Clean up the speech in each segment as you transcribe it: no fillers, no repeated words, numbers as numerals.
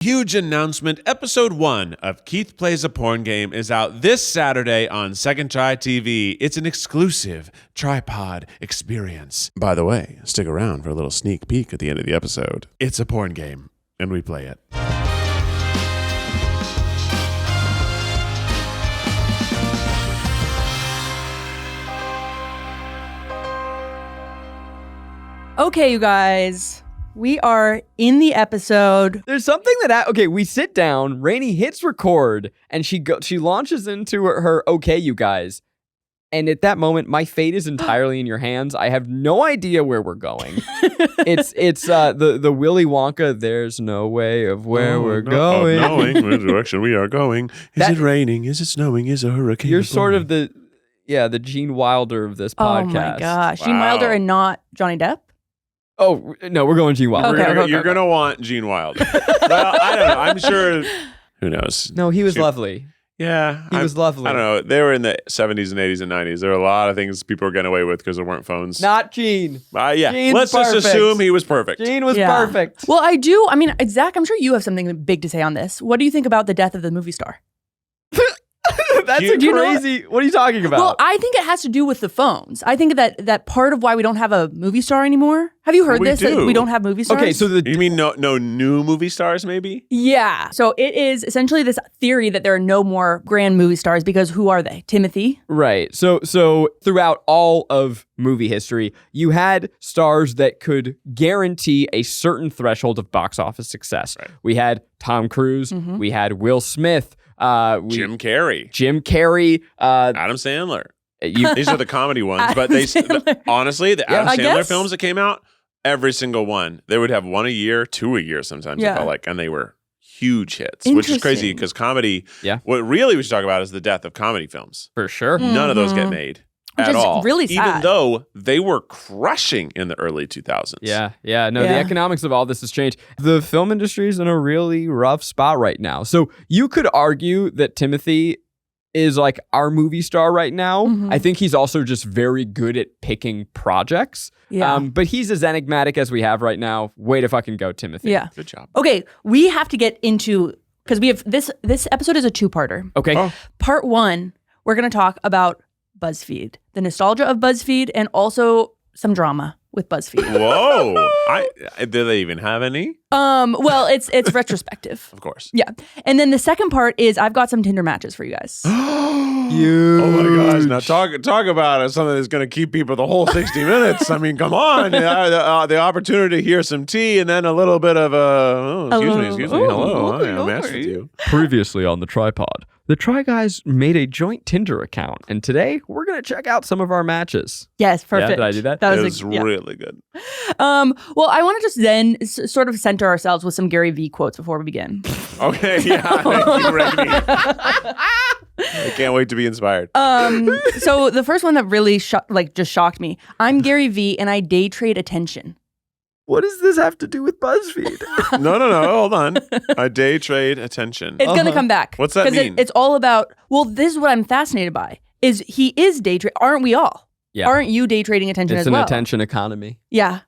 Huge announcement. Episode 1 of Keith Plays a Porn Game is out this Saturday on Second Try TV. It's an exclusive tripod experience. By the way, stick around for a little sneak peek at the end of the episode. It's a porn game, and we play it. Okay, you guys. We are in the episode. There's something that we sit down, Rainie hits record, and she launches into her okay, you guys. And at that moment, my fate is entirely in your hands. I have no idea where we're going. It's the Willy Wonka, there's no way of where we're going. Knowing the direction we are going. Is it raining? Is it snowing? Is a hurricane? You're sort of the Gene Wilder of this podcast. Oh my gosh. Wow. Gene Wilder and not Johnny Depp? Oh, no, we're going Gene Wilder. Okay. You're going to want Gene Wilder. Well, I don't know. I'm sure. Who knows? No, he was lovely. Yeah. He was lovely. I don't know. They were in the 70s and 80s and 90s. There were a lot of things people were getting away with because there weren't phones. Not Gene. Yeah. Gene's Let's just perfect. assume he was perfect. Gene was perfect. Well, Zach, I'm sure you have something big to say on this. What do you think about the death of the movie star? That's crazy. What are you talking about? Well, I think it has to do with the phones. I think that part of why we don't have a movie star anymore. Have you heard this? do. That we don't have movie stars? Okay, so You mean no new movie stars, maybe? Yeah. So it is essentially this theory that there are no more grand movie stars because who are they? Timothy? Right. So throughout all of movie history, you had stars that could guarantee a certain threshold of box office success. Right. We had Tom Cruise. Mm-hmm. We had Will Smith. Jim Carrey. Adam Sandler. These are the comedy ones, but honestly, the Adam Sandler films that came out, every single one, they would have one a year, two a year sometimes, it felt like, and they were huge hits, which is crazy because comedy, what really we should talk about is the death of comedy films. For sure. Mm-hmm. None of those get made. At all. Really sad. Even though they were crushing in the early 2000s. The economics of all this has changed. The film industry is in a really rough spot right now. So you could argue that Timothy is like our movie star right now. Mm-hmm. I think he's also just very good at picking projects. Yeah. But he's as enigmatic as we have right now. Way to fucking go, Timothy. Yeah. Good job. Okay, we have to get into, because we have this episode is a two-parter. Okay. Oh. Part 1, we're going to talk about Buzzfeed, the nostalgia of Buzzfeed, and also some drama with Buzzfeed. Whoa. Do they even have any? Well, it's retrospective. Of course. Yeah. And then the second part is I've got some Tinder matches for you guys. Oh my gosh. Now talk about it, something that's going to keep people the whole 60 minutes. I mean, come on. The opportunity to hear some tea and then a little bit of excuse me. Hello. Hi, I'm Ash with you. Previously on the Tripod, the Try Guys made a joint Tinder account, and today we're going to check out some of our matches. Yes, perfect. Yeah, did I do that? That It was really good. Well, I want to just then sort of center ourselves with some Gary Vee quotes before we begin. Okay, yeah. Thank you, Rainie. I can't wait to be inspired. So the first one that really just shocked me. I'm Gary Vee and I day trade attention. What does this have to do with BuzzFeed? No. Hold on. I day trade attention. It's going to come back. What's that mean? It's all about, well, this is what I'm fascinated by, is he is day trading. Aren't we all? Yeah. Aren't you day trading attention as well? It's an attention economy. Yeah.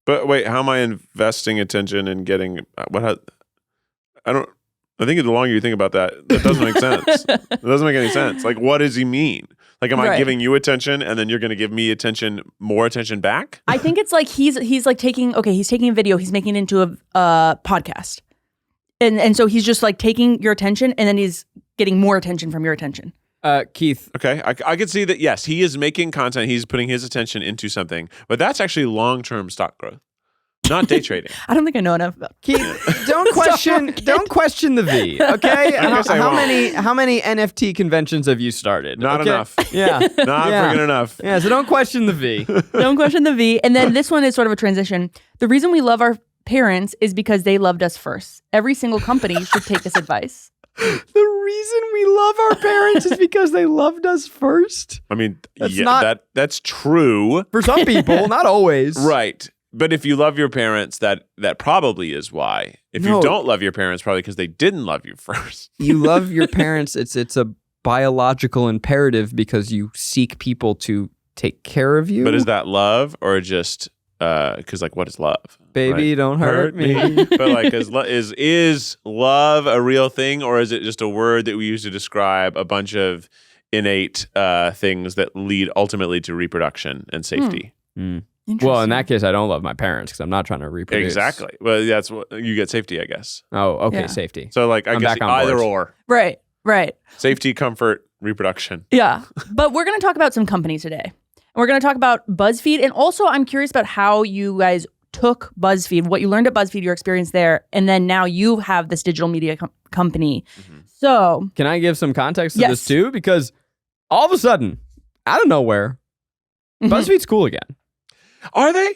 But wait, how am I investing attention and getting I think the longer you think about that doesn't make sense. It doesn't make any sense. Like, what does he mean? Like, am I giving you attention and then you're going to give me more attention back? I think it's like he's like taking a video, he's making it into a podcast. And so he's just like taking your attention and then he's getting more attention from your attention. Keith. Okay, I could see that, yes, he is making content, he's putting his attention into something, but that's actually long-term stock growth. Not day trading. I don't think I know enough about Keith, don't question the V, okay? How many NFT conventions have you started? Not enough. Yeah. Not freaking enough. Yeah, so don't question the V. Don't question the V. And then this one is sort of a transition. The reason we love our parents is because they loved us first. Every single company should take this advice. The reason we love our parents is because they loved us first? I mean, that's true. For some people, not always. Right. But if you love your parents, that probably is why. If you don't love your parents, probably because they didn't love you first. You love your parents. It's a biological imperative because you seek people to take care of you. But is that love or just because like, what is love? Baby, right? don't hurt me. But like, is love a real thing, or is it just a word that we use to describe a bunch of innate things that lead ultimately to reproduction and safety? Well, in that case, I don't love my parents because I'm not trying to reproduce. Exactly. Well, that's what you get, safety, I guess. Oh, okay, Yeah. safety. So like, I guess either or. Right. Safety, comfort, reproduction. Yeah. But we're going to talk about some companies today. And we're going to talk about BuzzFeed. And also, I'm curious about how you guys took BuzzFeed, what you learned at BuzzFeed, your experience there, and then now you have this digital media company. So, can I give some context to this too? Because all of a sudden, out of nowhere, BuzzFeed's cool again. Are they?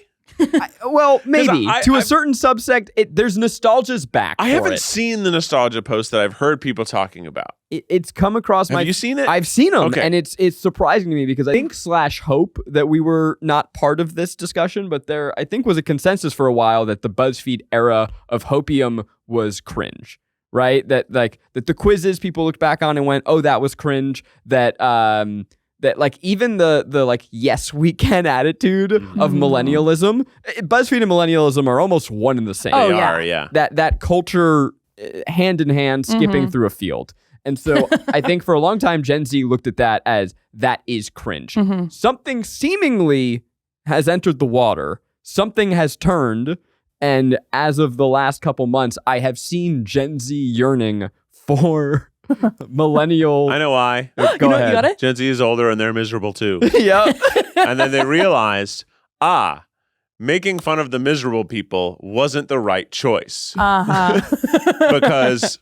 Well, maybe to a certain subsect. There's nostalgia's back. I haven't seen the nostalgia post that I've heard people talking about. It's come across Have you seen it? I've seen them, Okay. and it's surprising to me because I think /hope that we were not part of this discussion, but there I think was a consensus for a while that the BuzzFeed era of hopium was cringe. Right? That the quizzes people looked back on and went, oh, that was cringe. That like even the like yes we can attitude of millennialism, BuzzFeed and millennialism are almost one and the same. Oh, They are, yeah. That culture hand in hand skipping through a field. And so I think for a long time Gen Z looked at that as that is cringe. Something seemingly has entered the water. Something has turned, and as of the last couple months I have seen Gen Z yearning for millennial. I know why. Go ahead. You got it? Gen Z is older and they're miserable too. Yeah. And then they realized, making fun of the miserable people wasn't the right choice. Because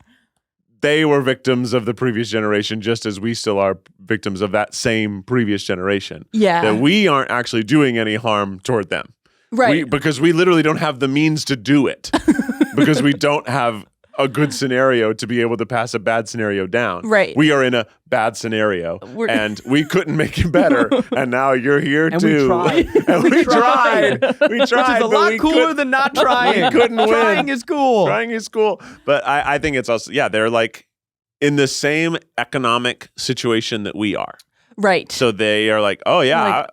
they were victims of the previous generation just as we still are victims of that same previous generation. Yeah. That we aren't actually doing any harm toward them. Right. Because we literally don't have the means to do it. Because we don't have a good scenario to be able to pass a bad scenario down. Right. We are in a bad scenario and we couldn't make it better. And now you're here And too. we tried. And we tried. We tried. Which is a but lot we cooler than not trying. We couldn't win. Trying is cool. Trying is cool. But I think it's also, they're like in the same economic situation that we are. Right. So they are like, oh yeah,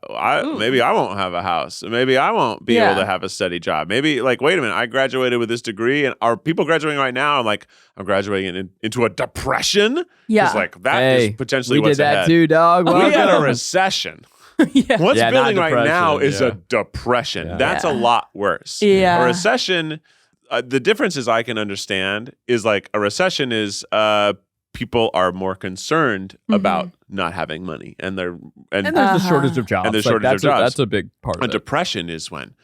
maybe I won't have a house. Maybe I won't be able to have a steady job. Maybe like, wait a minute, I graduated with this degree, and are people graduating right now? I'm like, I'm graduating into a depression. Yeah. It's like that is potentially we what's did that ahead. too, dog. We had a recession. What's Yeah, building not right now depression, is a depression. Yeah. That's a lot worse. Yeah. A recession. The differences I can understand is like a recession is people are more concerned about not having money, and there's the shortage of jobs. And the shortage of jobs. That's a big part of a it. depression is when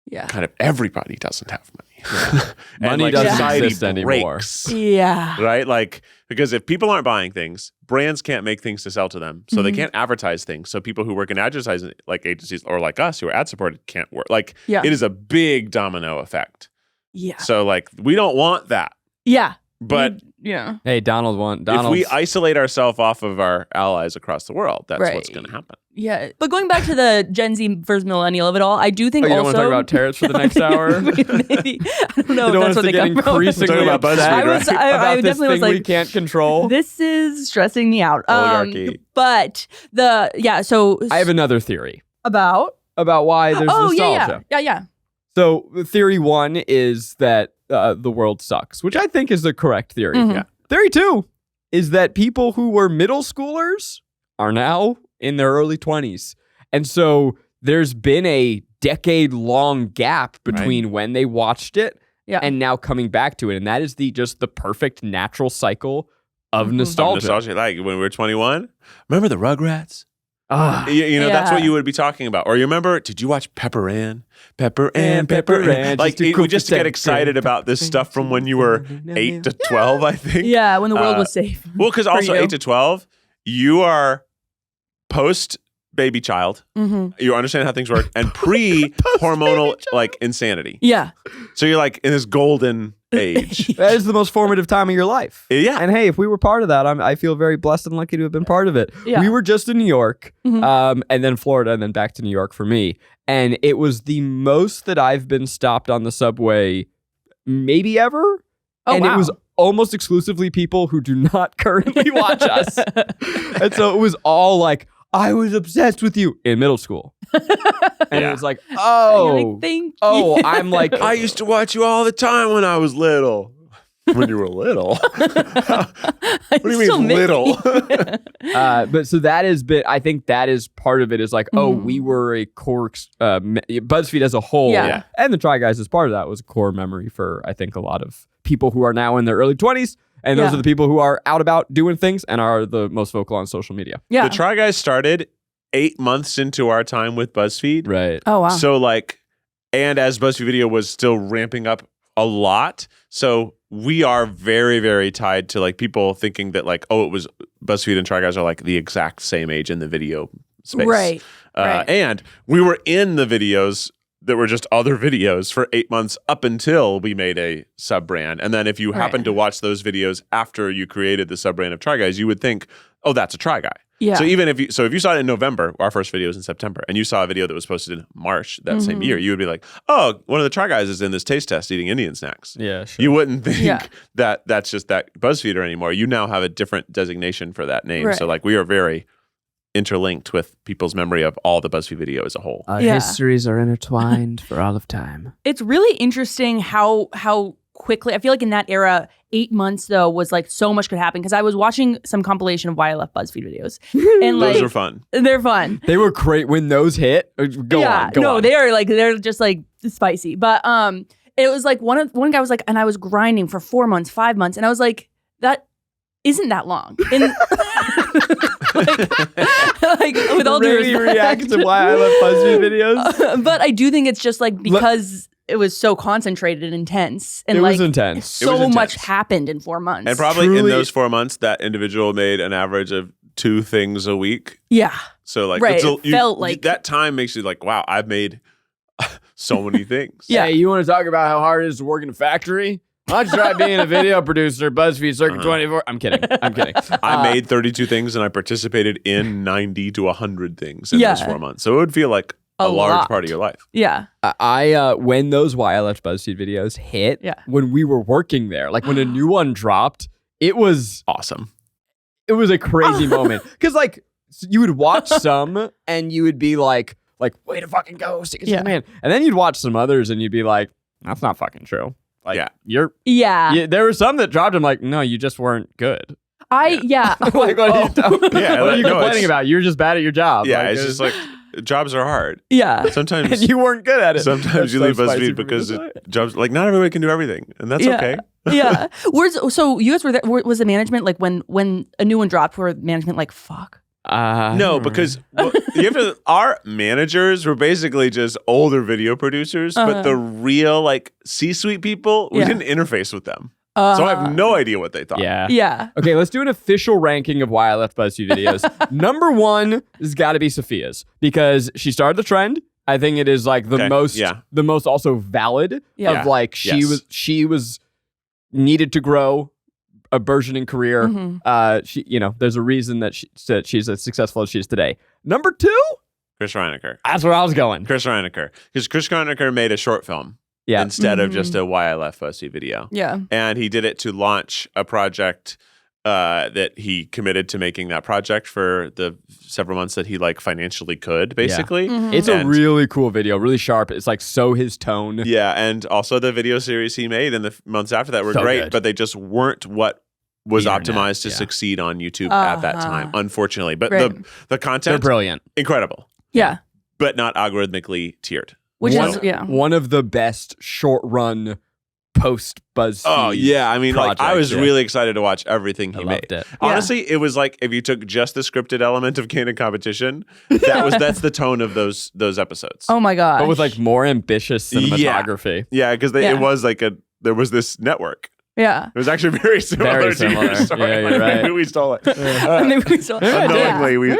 Yeah. kind of everybody doesn't have money. And Money like doesn't society exist anymore. breaks, Yeah. right? Like, because if people aren't buying things, brands can't make things to sell to them. So they can't advertise things. So people who work in advertising, like agencies or like us who are ad supported, can't work. Like, Yeah. it is a big domino effect. Yeah. So like, we don't want that. Yeah. But Yeah. Hey, Donald's if we isolate ourselves off of our allies across the world, that's Right. what's going to happen. Yeah. But going back to the Gen Z versus millennial of it all, I do think you don't also want to talk about tariffs for the next hour? Maybe. I don't know You don't if want that's us what to they get come from. increasingly We're talking about upset BuzzFeed, I about this definitely was thing like, we can't control. This is stressing me out. Oligarchy. But so I have another theory about why there's nostalgia. Yeah. So theory one is that the world sucks, which I think is the correct theory. Mhm. Yeah. Theory two is that people who were middle schoolers are now in their early 20s. And so there's been a decade-long gap between when they watched it and now coming back to it. And that is just the perfect natural cycle of nostalgia. Like when we were 21, remember the Rugrats? Ah. You know, that's what you would be talking about. Or you remember, did you watch Pepper Ann? Pepper Ann. Like, we just get excited about this stuff from when you were 8 to 12, I think. Yeah, when the world was safe. Well, because also 8 to 12, you are post-baby child. You understand how things work. And pre-hormonal, like, insanity. Yeah. So you're, like, in this golden age. That is the most formative time of your life. Yeah. And hey, if we were part of that, I feel very blessed and lucky to have been part of it. Yeah. We were just in New York, and then Florida, and then back to New York for me. And it was the most that I've been stopped on the subway maybe ever. Oh, It was almost exclusively people who do not currently watch us. And so it was all like, I was obsessed with you in middle school. And it was like, Thank you. I'm like, I used to watch you all the time when I was little. When you were little? What do you mean little? But so that is I think that is part of it is like, we were a core, BuzzFeed as a whole. Yeah. And the Try Guys as part of that was a core memory for, I think, a lot of people who are now in their early 20s. And those are the people who are out about doing things and are the most vocal on social media. Yeah. The Try Guys started 8 months into our time with BuzzFeed. Right. Oh, wow. So and as BuzzFeed Video was still ramping up a lot, so we are very, very tied to like people thinking that like, it was BuzzFeed and Try Guys are like the exact same age in the video space. Right. And we were in the videos that were just other videos for 8 months up until we made a sub brand. And then if you happen to watch those videos after you created the sub brand of Try Guys, you would think, oh, that's a Try Guy. Yeah. So even if you saw it in November, our first video was in September, and you saw a video that was posted in March that same year, you would be like, oh, one of the Try Guys is in this taste test eating Indian snacks. Yeah, sure. You wouldn't think that that's just that BuzzFeeder anymore. You now have a different designation for that name. Right. So like we are very interlinked with people's memory of all the BuzzFeed video as a whole. Our histories are intertwined for all of time. It's really interesting how quickly, I feel like in that era, 8 months though was like so much could happen because I was watching some compilation of why I left BuzzFeed videos. And Those are fun. They're fun. They were great when those hit. Go on. They're just like spicy. But it was like one guy was like, and I was grinding for 4 months, 5 months, and I was like, that isn't that long. And like with all due respect, reacts to why I love BuzzFeed videos. But I do think it's just like because it was so concentrated and intense, and it like was intense. So much happened in 4 months, and probably in those 4 months, that individual made an average of 2 things a week. Yeah. So like, it felt like that time makes you like, wow, I've made so many things. Yeah. Hey, you want to talk about how hard it is to work in a factory? Why don't you try being a video producer, BuzzFeed Circuit 24? I'm kidding. I made 32 things and I participated in 90 to 100 things in those 4 months. So it would feel like a large part of your life. Yeah. I when those Why I Left BuzzFeed videos hit, when we were working there, like when a new one dropped, it was awesome. It was a crazy moment. Because like you would watch some and you would be like, way to fucking go, stick it to the man. And then you'd watch some others and you'd be like, that's not fucking true. Like, there were some that dropped. I'm like, no, you just weren't good. Like, what are you complaining about? You're just bad at your job. Yeah, it's just like jobs are hard. Yeah. Sometimes and you weren't good at it. Sometimes you leave BuzzFeed because jobs like not everybody can do everything, and that's okay. Yeah. So you guys were there? Was the management like when a new one dropped? Were management like fuck? No, because our managers were basically just older video producers, but the real like C-suite people, we didn't interface with them. So I have no idea what they thought. Yeah. Okay, let's do an official ranking of Why I Left BuzzFeed videos. Number 1 has got to be Sophia's because she started the trend. I think it is like the most also valid of like she was needed to grow a burgeoning career. She, there's a reason that she's as successful as she is today. Number 2, Chris Reinecker. That's where I was going. Chris Reinecker, because Chris Reinecker made a short film. Instead of just a Why I Left BuzzFeed video. Yeah. And he did it to launch a project that he committed to making that project for the several months that he like financially could, basically. Yeah. It's a really cool video, really sharp. It's like so his tone. Yeah. And also the video series he made in the months after that were great, but they just weren't what was optimized to succeed on YouTube at that time, unfortunately. But the content, they're brilliant. Incredible. Yeah. But not algorithmically tiered. Which is one of the best short run post BuzzFeed. Oh yeah, I mean, like I was really excited to watch everything he made. It. Honestly, it was like if you took just the scripted element of Candid Competition, that's the tone of those episodes. Oh my god! But with like more ambitious cinematography. Yeah, because it was like there was this network. Yeah. It was actually very similar to your story. Yeah, you're right. Maybe we stole it. Maybe we stole it. Unknowingly, we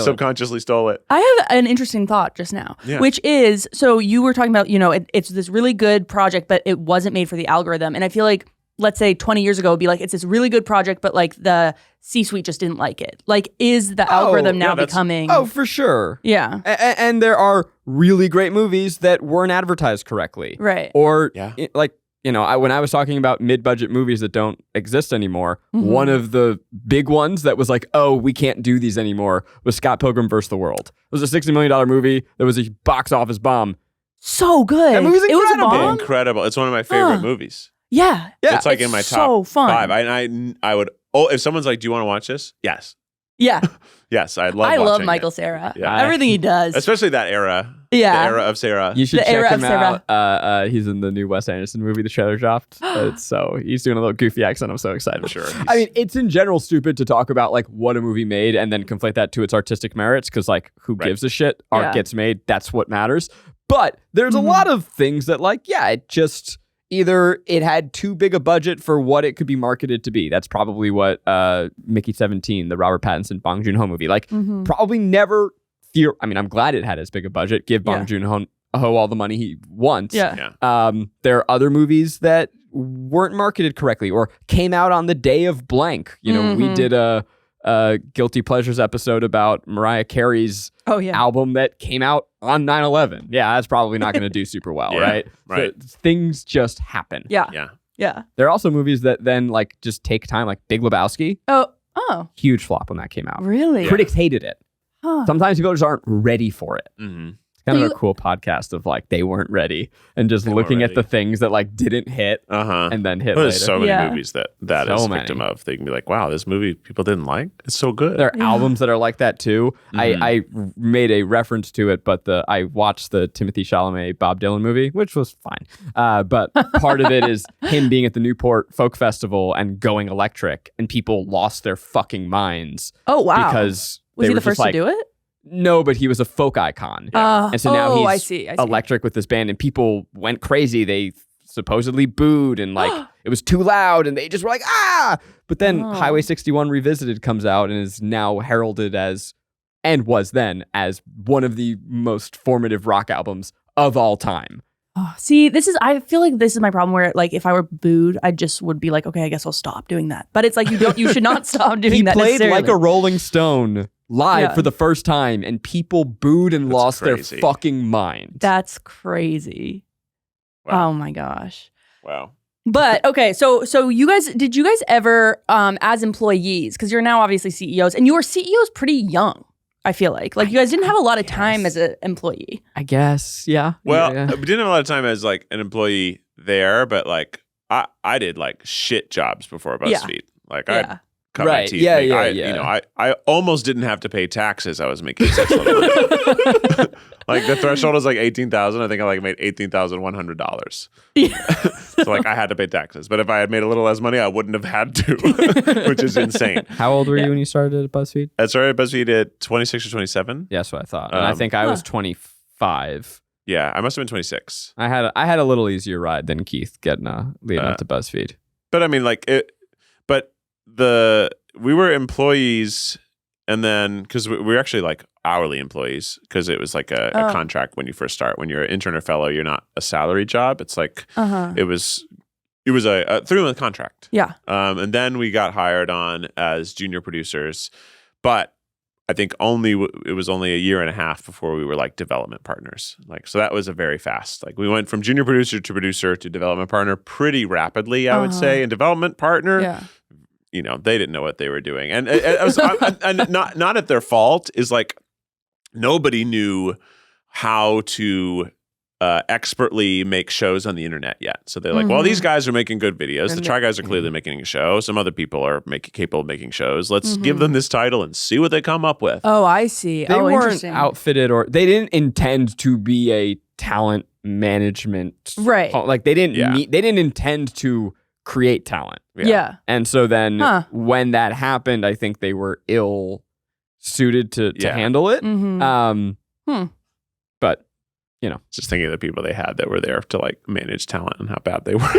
subconsciously stole it. I have an interesting thought just now, which is, so you were talking about, it's this really good project, but it wasn't made for the algorithm. And I feel like, let's say 20 years ago, it'd be like, it's this really good project, but like the C-suite just didn't like it. Like, is the algorithm now becoming... Oh, for sure. Yeah. And there are really great movies that weren't advertised correctly. Right. Or like, when I was talking about mid-budget movies that don't exist anymore, one of the big ones that was like, oh, we can't do these anymore was Scott Pilgrim vs. the World. It was a $60 million movie that was a box office bomb. So good. That movie's incredible. It was a bomb? Incredible. It's one of my favorite movies. Yeah. It's like in my top fun. 5. I would, if someone's like, do you want to watch this? Yes. Yeah. Yes, I love Michael Cera. Yeah. Everything he does. Especially that era. Yeah. The era of Cera. You should check him out. He's in the new Wes Anderson movie, The Trailer Dropped. So he's doing a little goofy accent. I'm so excited. Sure. I mean, it's in general stupid to talk about like what a movie made and then conflate that to its artistic merits because like who gives a shit? Art gets made. That's what matters. But there's a lot of things that like, it just... Either it had too big a budget for what it could be marketed to be. That's probably what Mickey 17, the Robert Pattinson, Bong Joon-ho movie. Like, probably never... I'm glad it had as big a budget. Give Bong Joon-ho all the money he wants. Yeah. There are other movies that weren't marketed correctly or came out on the day of blank. We did a Guilty Pleasures episode about Mariah Carey's album that came out on 9/11. Yeah, that's probably not going to do super well, right? Right. So things just happen. Yeah. There are also movies that then like just take time, like Big Lebowski. Oh. Huge flop when that came out. Really? Critics hated it. Huh. Sometimes people just aren't ready for it. Mm-hmm. Kind of a cool podcast of like they weren't ready and just looking at the things that like didn't hit and then hit later. There's so many movies that is a victim of. They can be like, wow, this movie people didn't like. It's so good. There are albums that are like that too. I made a reference to it, but I watched the Timothée Chalamet Bob Dylan movie, which was fine. But part of it is him being at the Newport Folk Festival and going electric, and people lost their fucking minds. Oh wow! Because was he the first to do it? No, but he was a folk icon. And so now he's I see. electric with this band, and people went crazy. They supposedly booed, and like it was too loud, and they just were like, ah! But then Highway 61 Revisited comes out and is now heralded as, and was then, as one of the most formative rock albums of all time. See, I feel like this is my problem where like if I were booed, I just would be like, okay, I guess I'll stop doing that. But it's like you should not stop doing that. He played like a Rolling Stone live for the first time, and people booed and lost their fucking mind. That's crazy. Wow. Oh my gosh. Wow. But okay, so did you guys ever as employees, because you're now obviously CEOs, and you were CEOs pretty young, I feel like you guys didn't have a lot of time as an employee. I guess, yeah. Well, we didn't have a lot of time as like an employee there, but like I did like shit jobs before BuzzFeed. Like I cut my teeth. I almost didn't have to pay taxes. I was making such little money. Like the threshold was like $18,000. I think I like made $18,100. So like I had to pay taxes. But if I had made a little less money, I wouldn't have had to, which is insane. How old were you when you started at BuzzFeed? I started at BuzzFeed at 26 or 27. Yeah, that's what I thought. And I think I was 25. Yeah, I must have been 26. I had a little easier ride than Keith getting leading up to BuzzFeed. But I mean, like we were employees, and then because we were actually like hourly employees, because it was like a contract when you first start. When you're an intern or fellow, you're not a salary job. It's like it was a 3-month contract. Yeah. And then we got hired on as junior producers, but I think it was only a year and a half before we were like development partners. Like, so that was a very fast, like we went from junior producer to development partner pretty rapidly, I would say. And development partner, they didn't know what they were doing. And it was and not at their fault, is like nobody knew how to expertly make shows on the internet yet. So they're like, well, these guys are making good videos. The Try Guys are clearly making a show. Some other people are capable of making shows. Let's give them this title and see what they come up with. Oh, I see. They weren't outfitted, or they didn't intend to be a talent management. Right. Like they didn't they didn't intend to create talent. Yeah. And so then when that happened, I think they were ill suited to handle it. But just thinking of the people they had that were there to like manage talent and how bad they were.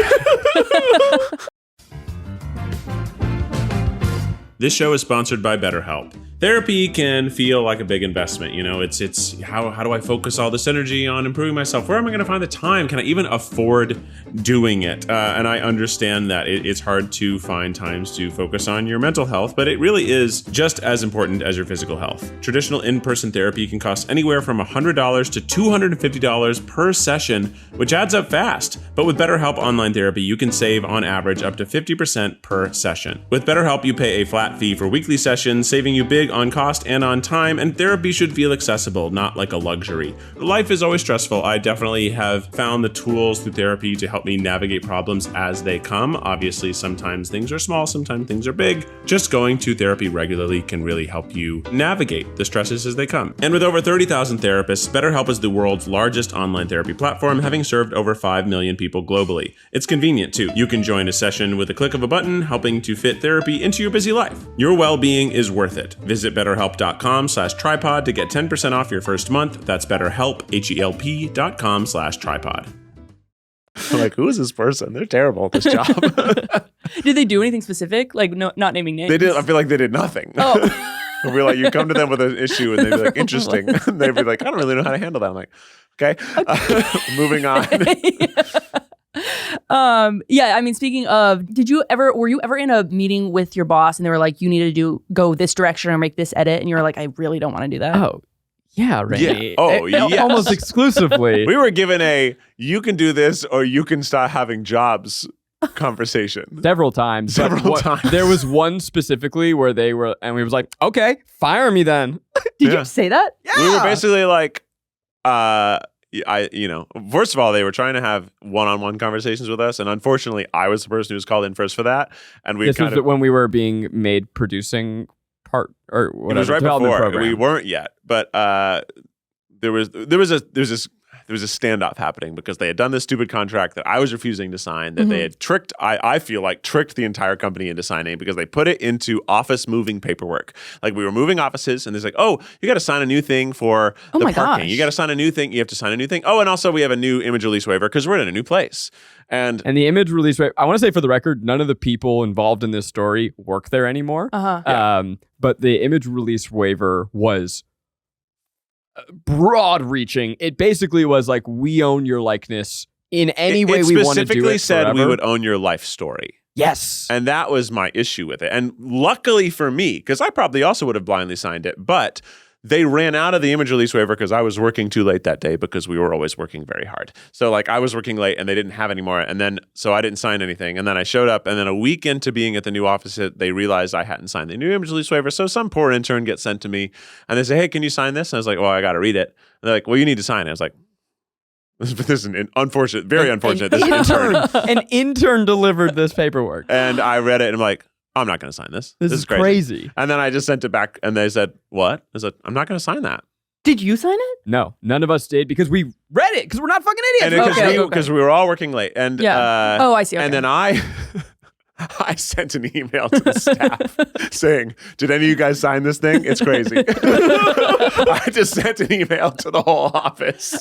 This show is sponsored by BetterHelp. Therapy can feel like a big investment. You know, it's how do I focus all this energy on improving myself? Where am I going to find the time? Can I even afford doing it? And I understand that it's hard to find times to focus on your mental health, but it really is just as important as your physical health. Traditional in-person therapy can cost anywhere from $100 to $250 per session, which adds up fast. But with BetterHelp Online Therapy, you can save on average up to 50% per session. With BetterHelp, you pay a flat fee for weekly sessions, saving you big on cost and on time, and therapy should feel accessible, not like a luxury. Life is always stressful. I definitely have found the tools through therapy to help me navigate problems as they come. Obviously, sometimes things are small, sometimes things are big. Just going to therapy regularly can really help you navigate the stresses as they come. And with over 30,000 therapists, BetterHelp is the world's largest online therapy platform, having served over 5 million people globally. It's convenient too. You can join a session with a click of a button, helping to fit therapy into your busy life. Your well-being is worth it. Visit BetterHelp.com/tripod to get 10% off your first month. That's BetterHelp, HELP.com/tripod. Like, who is this person? They're terrible at this job. Did they do anything specific? Like, no, not naming names. They did. I feel like they did nothing. Oh. We're like, you come to them with an issue and they'd be like, interesting. And they'd be like, I don't really know how to handle that. I'm like, okay. Moving on. Yeah, I mean, speaking of, were you ever in a meeting with your boss and they were like, you need to go this direction or make this edit, and you were like, I really don't want to do that? Oh, yeah, Rainie. Yeah. Oh, yes. Almost exclusively. We were given you can do this or you can start having jobs conversation. Several times. Times. There was one specifically where they were, and we was like, okay, fire me then. Did you say that? Yeah. We were basically like, first of all, they were trying to have one-on-one conversations with us, and unfortunately, I was the person who was called in first for that. And we this was when we were being made producing part or whatever. It was right before. Program. We weren't yet, but there was a standoff happening because they had done this stupid contract that I was refusing to sign, that they had tricked, I feel like tricked the entire company into signing because they put it into office moving paperwork. Like, we were moving offices and there's like, oh, you got to sign a new thing for the parking. Gosh. You got to sign a new thing. You have to sign a new thing. Oh, and also we have a new image release waiver because we're in a new place. And the image release waiver, I want to say for the record, none of the people involved in this story work there anymore. But the image release waiver was broad reaching. It basically was like, we own your likeness in any way we want to do it. It specifically said we would own your life story. Yes. And that was my issue with it. And luckily for me, because I probably also would have blindly signed it, but they ran out of the image release waiver because I was working too late that day because we were always working very hard. So like, I was working late and they didn't have any more. And then, so I didn't sign anything. And then I showed up, and then a week into being at the new office, they realized I hadn't signed the new image release waiver. So some poor intern gets sent to me and they say, hey, can you sign this? And I was like, well, I got to read it. And they're like, well, you need to sign it. I was like, this is an unfortunate, very unfortunate. An intern delivered this paperwork. And I read it and I'm like, I'm not going to sign this. This is crazy. And then I just sent it back and they said, what? I said, I'm not going to sign that. Did you sign it? No, none of us did because we read it because we're not fucking idiots. And because we were all working late. And I see. Okay. And then I sent an email to the staff saying, did any of you guys sign this thing? It's crazy. I just sent an email to the whole office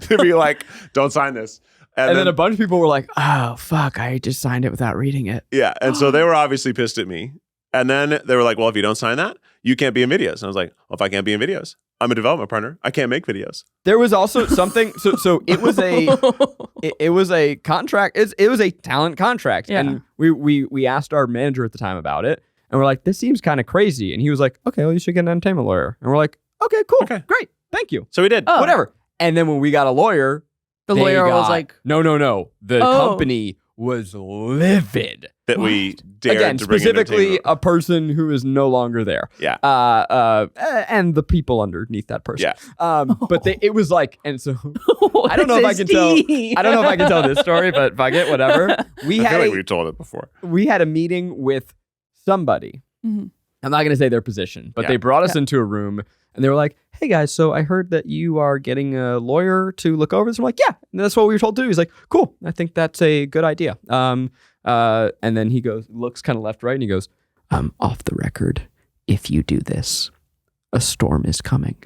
to be like, don't sign this. And then a bunch of people were like, oh, fuck, I just signed it without reading it. Yeah. And so they were obviously pissed at me. And then they were like, well, if you don't sign that, you can't be in videos. And I was like, well, if I can't be in videos, I'm a development partner. I can't make videos. There was also something. So it was a contract. It was a talent contract. Yeah. And we asked our manager at the time about it. And we're like, this seems kind of crazy. And he was like, okay, well, you should get an entertainment lawyer. And we're like, okay, cool. Okay. Great. Thank you. So we did. Oh. Whatever. And then when we got a lawyer, the lawyer was like, no. The company was livid that we dared again, to bring specifically a person who is no longer there. Yeah. And the people underneath that person. Yeah. But it was like, and so I don't know if I can tell this story, but fuck it, whatever. I feel like we've told it before. We had a meeting with somebody. Mm-hmm. I'm not going to say their position, but they brought us into a room and they were like, hey guys, so I heard that you are getting a lawyer to look over this. I'm like, yeah, and that's what we were told to do. He's like, cool, I think that's a good idea. And then he looks kind of left, right, and he goes, off the record, if you do this, a storm is coming.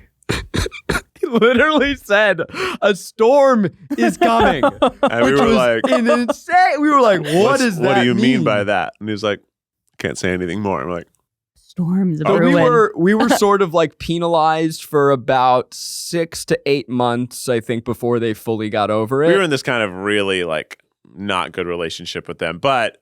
He literally said, a storm is coming. And we were like, insane. We were like, what does that mean? What do you mean by that? And he was like, can't say anything more. I'm like, storms of So ruin. we were sort of like penalized for about 6 to 8 months, I think, before they fully got over it. We were in this kind of really like not good relationship with them, but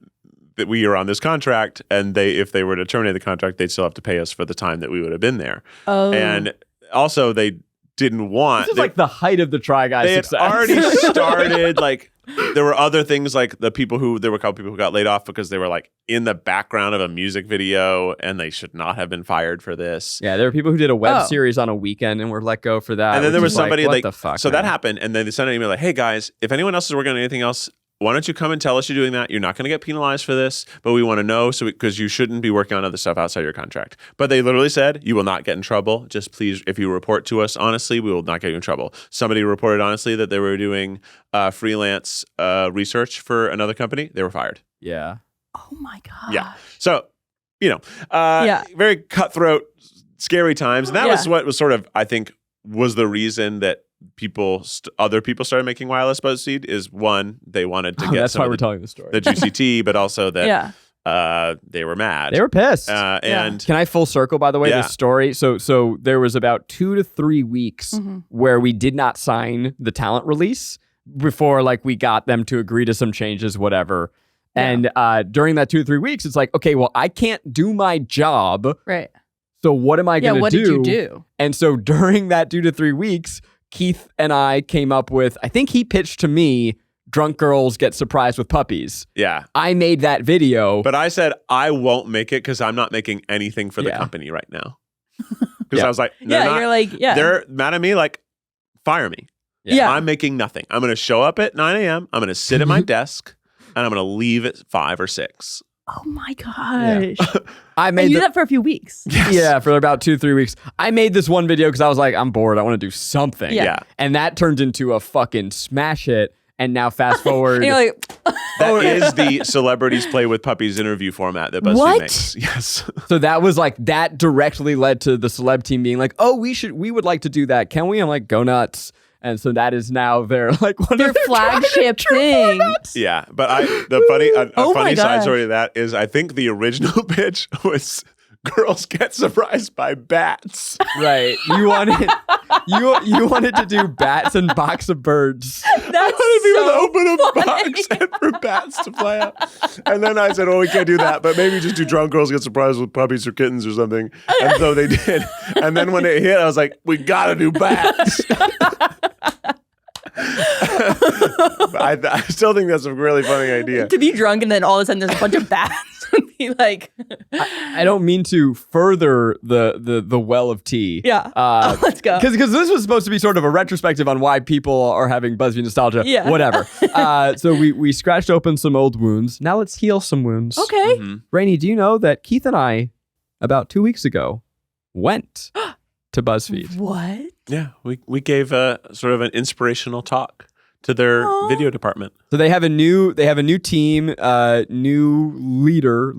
that we were on this contract, and if they were to terminate the contract, they'd still have to pay us for the time that we would have been there. Oh. And also they didn't want. This is like the height of the Try Guys They had success. already started like. There were other things like there were a couple people who got laid off because they were like in the background of a music video, and they should not have been fired for this. Yeah, there were people who did a web series on a weekend and were let go for that. And then there was somebody what like, the fuck, so man? that happened, and then they sent an email like, "Hey guys, if anyone else is working on anything else, why don't you come and tell us you're doing that? You're not going to get penalized for this, but we want to know because you shouldn't be working on other stuff outside your contract." But they literally said, "You will not get in trouble. Just please, if you report to us honestly, we will not get you in trouble." Somebody reported honestly that they were doing freelance research for another company. They were fired. Yeah. Oh my god. Yeah. So, very cutthroat, scary times. And that was what was sort of, I think, was the reason that other people started making wireless BuzzFeed is one, they wanted to get that's some why of we're telling the story. the juicy tea, but also that they were mad. They were pissed. And can I full circle, by the way, this story? So there was about 2 to 3 weeks where we did not sign the talent release before like we got them to agree to some changes, whatever. And during that 2 to 3 weeks, it's like, okay, well, I can't do my job. Right. So what am I going to do? What did you do? And so during that 2 to 3 weeks, Keith and I came up with, I think he pitched to me, Drunk Girls Get Surprised with Puppies. Yeah. I made that video. But I said, I won't make it because I'm not making anything for the company right now. Because I was like, they're mad at me, like, fire me. Yeah. I'm making nothing. I'm going to show up at 9 a.m. I'm going to sit at my desk, and I'm going to leave at 5 or 6. Oh my gosh. I made you did that for a few weeks. Yes. Yeah, for about 2 to 3 weeks. I made this one video because I was like, I'm bored. I want to do something. Yeah. And that turned into a fucking smash hit. And now fast forward. And you're like, that is the Celebrities Play with Puppies interview format that BuzzFeed makes. Yes. So that was like, that directly led to the celeb team being like, oh, we would like to do that. Can we? I'm like, go nuts. And so that is now their like one their of their flagship thing. Yeah, but the funny side story of that is I think the original pitch was girls get surprised by bats. Right. You wanted to do bats and box of birds. That's people to open a box and for bats to fly out. And then I said, "Oh, we can't do that, but maybe just do drunk girls get surprised with puppies or kittens or something." And so they did. And then when it hit, I was like, "We gotta do bats." I still think that's a really funny idea. To be drunk and then all of a sudden there's a bunch of bats would be like. I don't mean to further the well of tea. Yeah. Let's go. Because this was supposed to be sort of a retrospective on why people are having BuzzFeed nostalgia. Yeah. Whatever. So we scratched open some old wounds. Now let's heal some wounds. Okay. Rainie, do you know that Keith and I, about 2 weeks ago, went to BuzzFeed? What? Yeah, we gave a sort of an inspirational talk to their video department. So they have a new team, new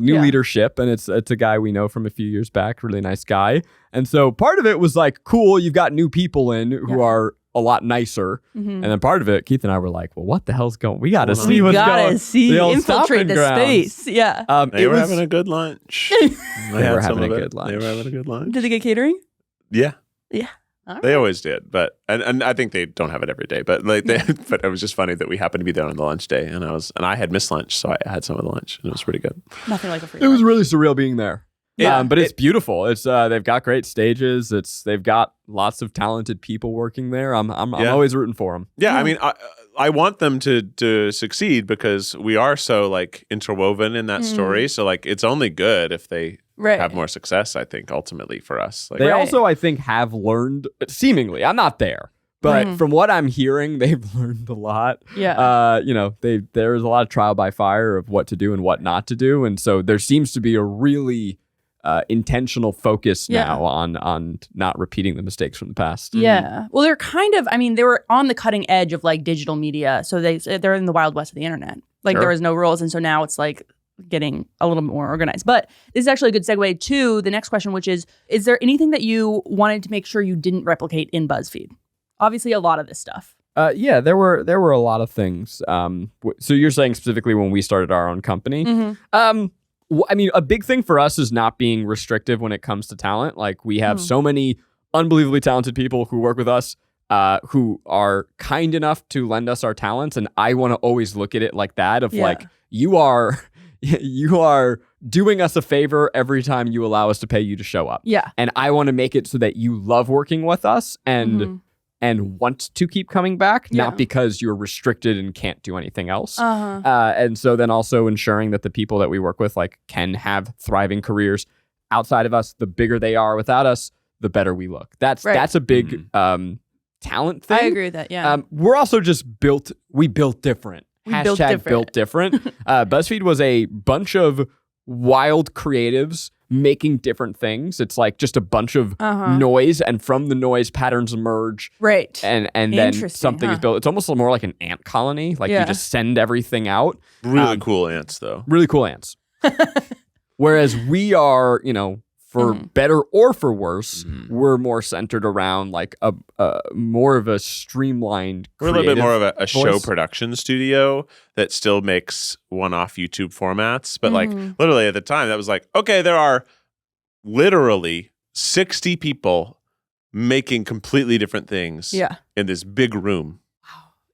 leadership, and it's a guy we know from a few years back, really nice guy. And so part of it was like, cool, you've got new people in who are a lot nicer. And then part of it, Keith and I were like, well, what the hell's going on? We got to see what's going on. We got to see, infiltrate the space. Yeah. They were having a good lunch. They were having a good lunch. They were having a good lunch. Did they get catering? Yeah. Yeah. Right. They always did, but and I think they don't have it every day. But but it was just funny that we happened to be there on the lunch day, and I had missed lunch, so I had some of the lunch, and it was pretty good. Nothing like a free. It was really surreal being there. Yeah, but it's beautiful. It's they've got great stages. They've got lots of talented people working there. I'm always rooting for them. Yeah, I mean, I want them to succeed because we are so like interwoven in that story. So like, it's only good if they have more success. I think ultimately for us, like, they also I think have learned seemingly. I'm not there, but from what I'm hearing, they've learned a lot. Yeah. There's a lot of trial by fire of what to do and what not to do, and so there seems to be a really intentional focus now on not repeating the mistakes from the past. Yeah. Well, they're kind of, I mean, they were on the cutting edge of like digital media. So they're in the wild west of the internet. Like there was no rules. And so now it's like getting a little bit more organized. But this is actually a good segue to the next question, which is there anything that you wanted to make sure you didn't replicate in BuzzFeed? Obviously a lot of this stuff. Yeah, there were a lot of things. So you're saying specifically when we started our own company. I mean, a big thing for us is not being restrictive when it comes to talent. Like, we have so many unbelievably talented people who work with us, who are kind enough to lend us our talents. And I want to always look at it like that of like, you are doing us a favor every time you allow us to pay you to show up. Yeah. And I want to make it so that you love working with us and want to keep coming back, not because you're restricted and can't do anything else. And so then also ensuring that the people that we work with like can have thriving careers outside of us. The bigger they are without us, the better we look. That's a big talent thing. I agree with that. Yeah. We're also just built different. Built different. BuzzFeed was a bunch of wild creatives making different things. It's like just a bunch of noise, and from the noise, patterns emerge. Right. And then something is built. It's almost more like an ant colony. Like you just send everything out. Really cool ants, though. Really cool ants. Whereas we are, for better or for worse, we're more centered around like a more of a streamlined. We're a little bit more of a show production studio that still makes one-off YouTube formats, but like literally at the time, that was like, okay, there are literally 60 people making completely different things. In this big room.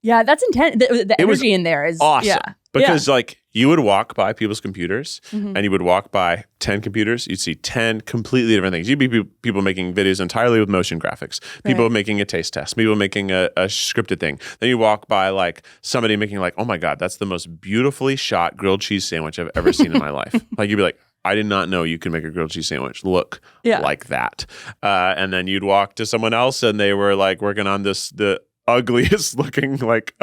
Yeah, that's intense. The energy in there is awesome. Yeah. Because like you would walk by people's computers and you would walk by 10 computers, you'd see 10 completely different things. You'd be people making videos entirely with motion graphics, people making a taste test, people making a scripted thing. Then you walk by like somebody making like, oh my God, that's the most beautifully shot grilled cheese sandwich I've ever seen in my life. Like you'd be like, I did not know you could make a grilled cheese sandwich look like that. And then you'd walk to someone else and they were like working on the ugliest looking like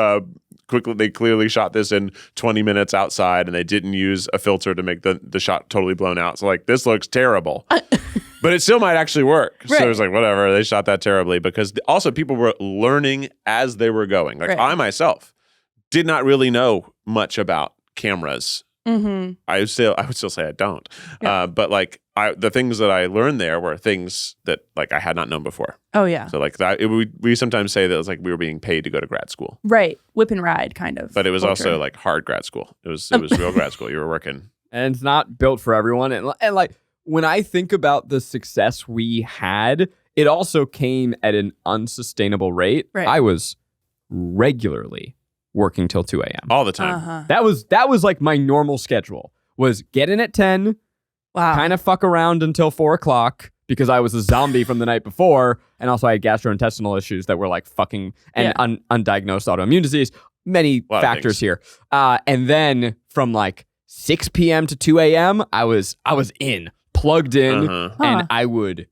quickly they clearly shot this in 20 minutes outside and they didn't use a filter to make the shot totally blown out. So like this looks terrible. But it still might actually work. So it was like whatever, they shot that terribly because also people were learning as they were going. Like I myself did not really know much about cameras. I would still say I don't. But like the things that I learned there were things that like I had not known before. Oh yeah. So like that, we sometimes say that it was like we were being paid to go to grad school. Right, whip and ride kind of. But it was also like hard grad school. It was real grad school. You were working, and it's not built for everyone. And like when I think about the success we had, it also came at an unsustainable rate. Right. I was regularly working till 2 a.m. all the time. That was like my normal schedule. Was get in at 10, kind of fuck around until 4 o'clock because I was a zombie from the night before, and also I had gastrointestinal issues that were like fucking and undiagnosed autoimmune disease. Many factors here, and then from like 6 p.m. to 2 a.m. I was plugged in, and I would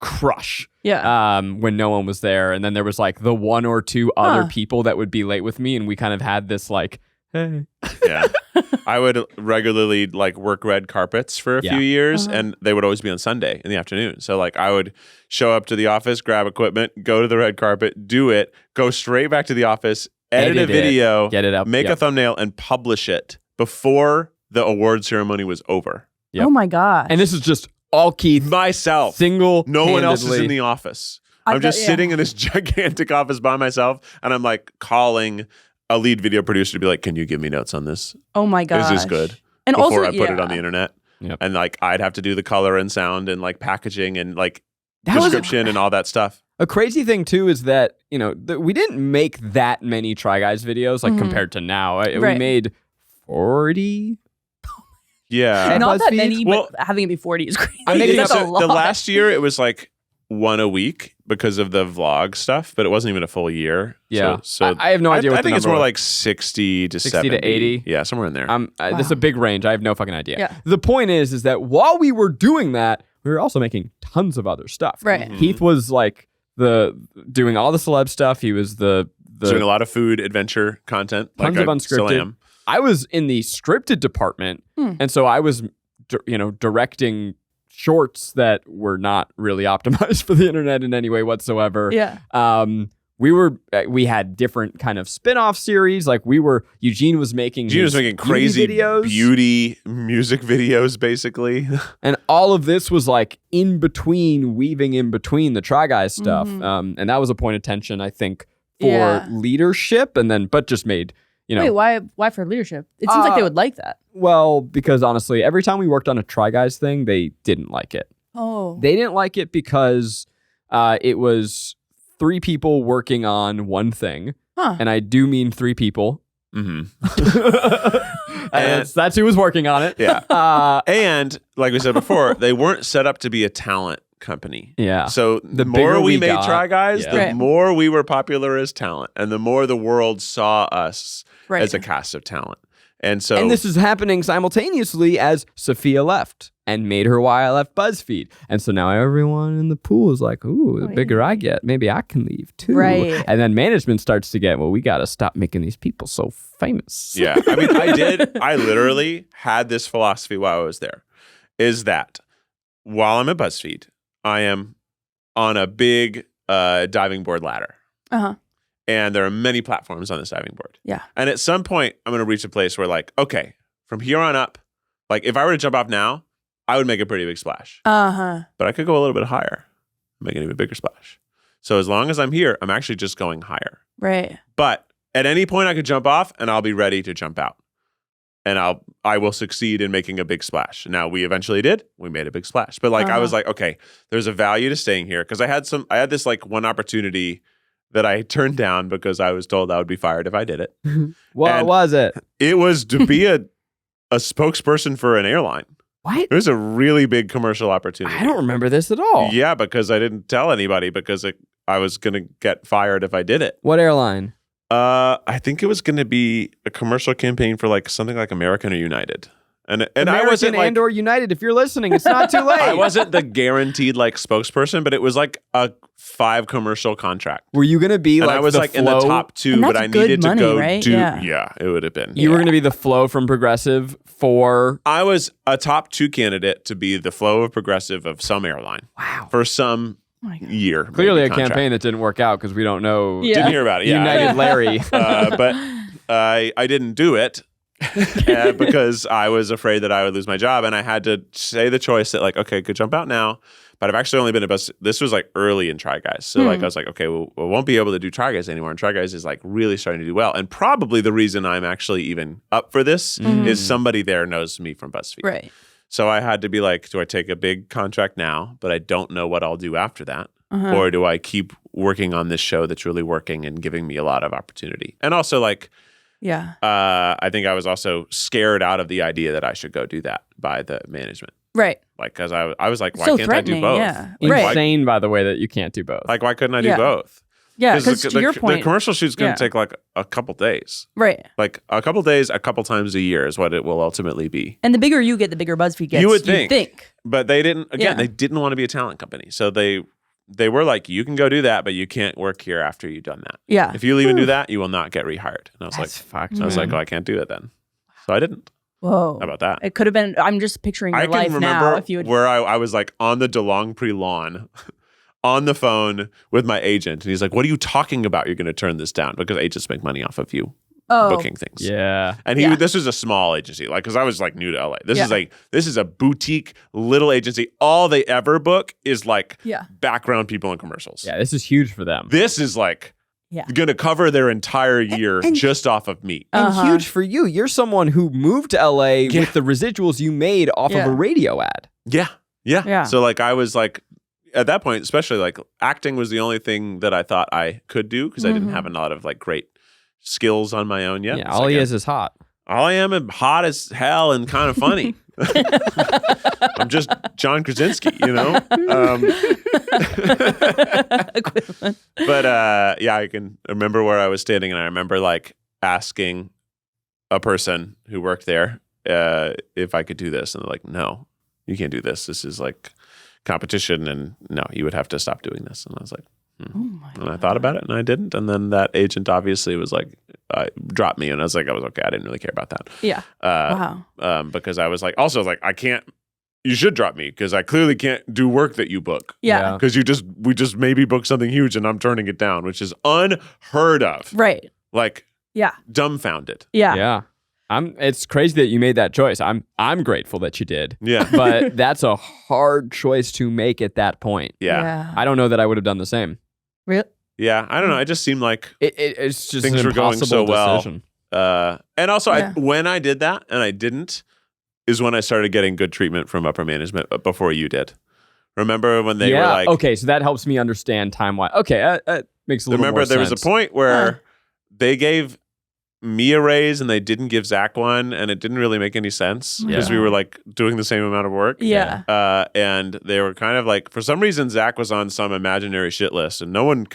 crush. When no one was there, and then there was like the one or two other people that would be late with me, and we kind of had this like, hey. I would regularly like work red carpets for a few years, and they would always be on Sunday in the afternoon. So like I would show up to the office, grab equipment, go to the red carpet, do it, go straight back to the office, edit a video, get it up, make a thumbnail, and publish it before the award ceremony was over. Oh my gosh. And this is just all Keith myself, single. No one else is in the office. I'm just sitting in this gigantic office by myself, and I'm like calling a lead video producer to be like, "Can you give me notes on this? Oh my gosh, is this good?" And before also, I put it on the internet, and like I'd have to do the color and sound and like packaging and like description and all that stuff. A crazy thing too is that we didn't make that many Try Guys videos like compared to now. We made 40. Yeah, not that many, but having it be 40 is crazy. I think the last year it was like one a week because of the vlog stuff, but it wasn't even a full year. Yeah, so I have no idea. I think it's more like 60 to 70 to 80. Yeah, somewhere in there. This is a big range. I have no fucking idea. Yeah. The point is that while we were doing that, we were also making tons of other stuff. Right. Keith was like doing all the celeb stuff. He was the doing a lot of food adventure content. Tons of unscripted. I was in the scripted department, and so I was, directing shorts that were not really optimized for the internet in any way whatsoever. Yeah. We had different kind of spin-off series. Like Eugene was making crazy videos. Beauty music videos, basically. And all of this was like weaving in between the Try Guys stuff. And that was a point of tension, I think, for leadership, but just made Wait, why for leadership? It seems like they would like that. Well, because honestly, every time we worked on a Try Guys thing, they didn't like it. Oh. They didn't like it because it was 3 people working on one thing. Huh. And I do mean 3 people. Mm-hmm. And that's who was working on it. Yeah. And like we said before, they weren't set up to be a talent company. Yeah. So the more we made Try Guys, the more we were popular as talent, and the more the world saw us as a cast of talent. And this is happening simultaneously as Sophia left and made her why I left Buzzfeed. And so now everyone in the pool is like, ooh, the bigger I get, maybe I can leave too. Right. And then management starts to get, well, we got to stop making these people so famous. Yeah. I mean, I literally had this philosophy while I was there, is that while I'm at Buzzfeed, I am on a big diving board ladder. Uh-huh. And there are many platforms on this diving board. Yeah. And at some point, I'm going to reach a place where like, okay, from here on up, like if I were to jump off now, I would make a pretty big splash. Uh-huh. But I could go a little bit higher, make an even bigger splash. So as long as I'm here, I'm actually just going higher. Right. But at any point I could jump off and I'll be ready to jump out. And I will succeed in making a big splash. Now we eventually did. We made a big splash. But like I was like, okay, there's a value to staying here. Because I had this like one opportunity that I turned down because I was told I would be fired if I did it. What was it? It was to be a spokesperson for an airline. What? It was a really big commercial opportunity. I don't remember this at all. Yeah, because I didn't tell anybody because I was going to get fired if I did it. What airline? I think it was going to be a commercial campaign for like something like American or United. And American I wasn't like, and or United, if you're listening, it's not too late. I wasn't the guaranteed like spokesperson, but it was like a 5 commercial contract. Were you going to be and like I was the like flow? in the top 2, but I needed money, to go right? do. Yeah, it would have been. You were going to be the flow from Progressive for. I was a top 2 candidate to be the flow of Progressive of some airline. Wow. For some year. Clearly a campaign that didn't work out because we don't know. Yeah. Didn't hear about it. Yeah. United Larry. But I didn't do it. Because I was afraid that I would lose my job, and I had to say the choice that like, okay, I could jump out now, but I've actually only been at this was like early in Try Guys, so like I was like, okay, well, we won't be able to do Try Guys anymore, and Try Guys is like really starting to do well, and probably the reason I'm actually even up for this is somebody there knows me from Buzzfeed, Right. So I had to be like, do I take a big contract now, but I don't know what I'll do after that, or do I keep working on this show that's really working and giving me a lot of opportunity, and also like. Yeah. I think I was also scared out of the idea that I should go do that by the management. Right. Like, because I was like, why So can't I do both? Yeah. Insane, by the way, that you can't do both. Like, why couldn't I do both? Yeah, because to your point, the commercial shoot's going to take like a couple days. Right. Like a couple days, a couple times a year is what it will ultimately be. And the bigger you get, the bigger Buzzfeed gets. You would think. But they didn't, Yeah. they didn't want to be a talent company. So they were like, you can go do that, but you can't work here after you've done that. Yeah. If you leave and do that, you will not get rehired. And I was That's fucked. I was like, oh, I can't do it then. So I didn't. Whoa. How about that? It could have been, I'm just picturing your I life can remember now. If you would. where I was like on the DeLongpre lawn on the phone with my agent. And he's like, what are you talking about? You're going to turn this down because agents make money off of you booking things. Yeah. And this was a small agency, like, because I was like new to LA. This is a boutique little agency. All they ever book is like background people in commercials. Yeah, this is huge for them. This is like going to cover their entire year just off of me. And huge for you. You're someone who moved to LA with the residuals you made off of a radio ad. Yeah. So like I was like, at that point, especially like acting was the only thing that I thought I could do because I didn't have a lot of like great skills on my own yet. Yeah, all he is hot. All I am hot as hell and kind of funny. I'm just John Krasinski, you know? But I can remember where I was standing, and I remember like asking a person who worked there if I could do this. And they're like, no, you can't do this. This is like competition, and no, you would have to stop doing this. And I was like, and I thought about it, and I didn't. And then that agent obviously was like, dropped me, and I was okay. I didn't really care about that. Yeah. Wow. Because I was like, also like, I can't. You should drop me because I clearly can't do work that you book. Yeah. Because we just maybe book something huge, and I'm turning it down, which is unheard of. Right. Like. Yeah. Dumbfounded. Yeah. Yeah. It's crazy that you made that choice. I'm grateful that you did. Yeah. But that's a hard choice to make at that point. Yeah. I don't know that I would have done the same. Really? Yeah. I don't know. It just seemed like it's just things an were going impossible so well decision. And also, when I did that and I didn't, is when I started getting good treatment from upper management before you did. Remember when they were like... Okay, so that helps me understand time-wise. Okay, that makes a little more sense. Remember there was a point where they gave me a raise and they didn't give Zach one, and it didn't really make any sense because we were like doing the same amount of work. Yeah. And they were kind of like, for some reason, Zach was on some imaginary shit list, and none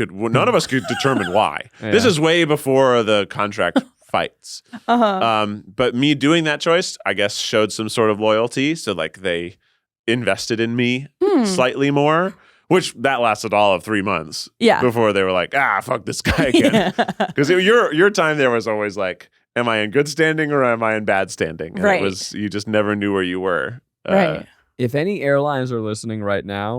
of us could determine why. Yeah. This is way before the contract fights. But me doing that choice, I guess, showed some sort of loyalty. So like they invested in me slightly more. Which that lasted all of 3 months. Yeah. Before they were like, fuck this guy again. Because your time there was always like, am I in good standing or am I in bad standing? And it was, you just never knew where you were. Right. If any airlines are listening right now,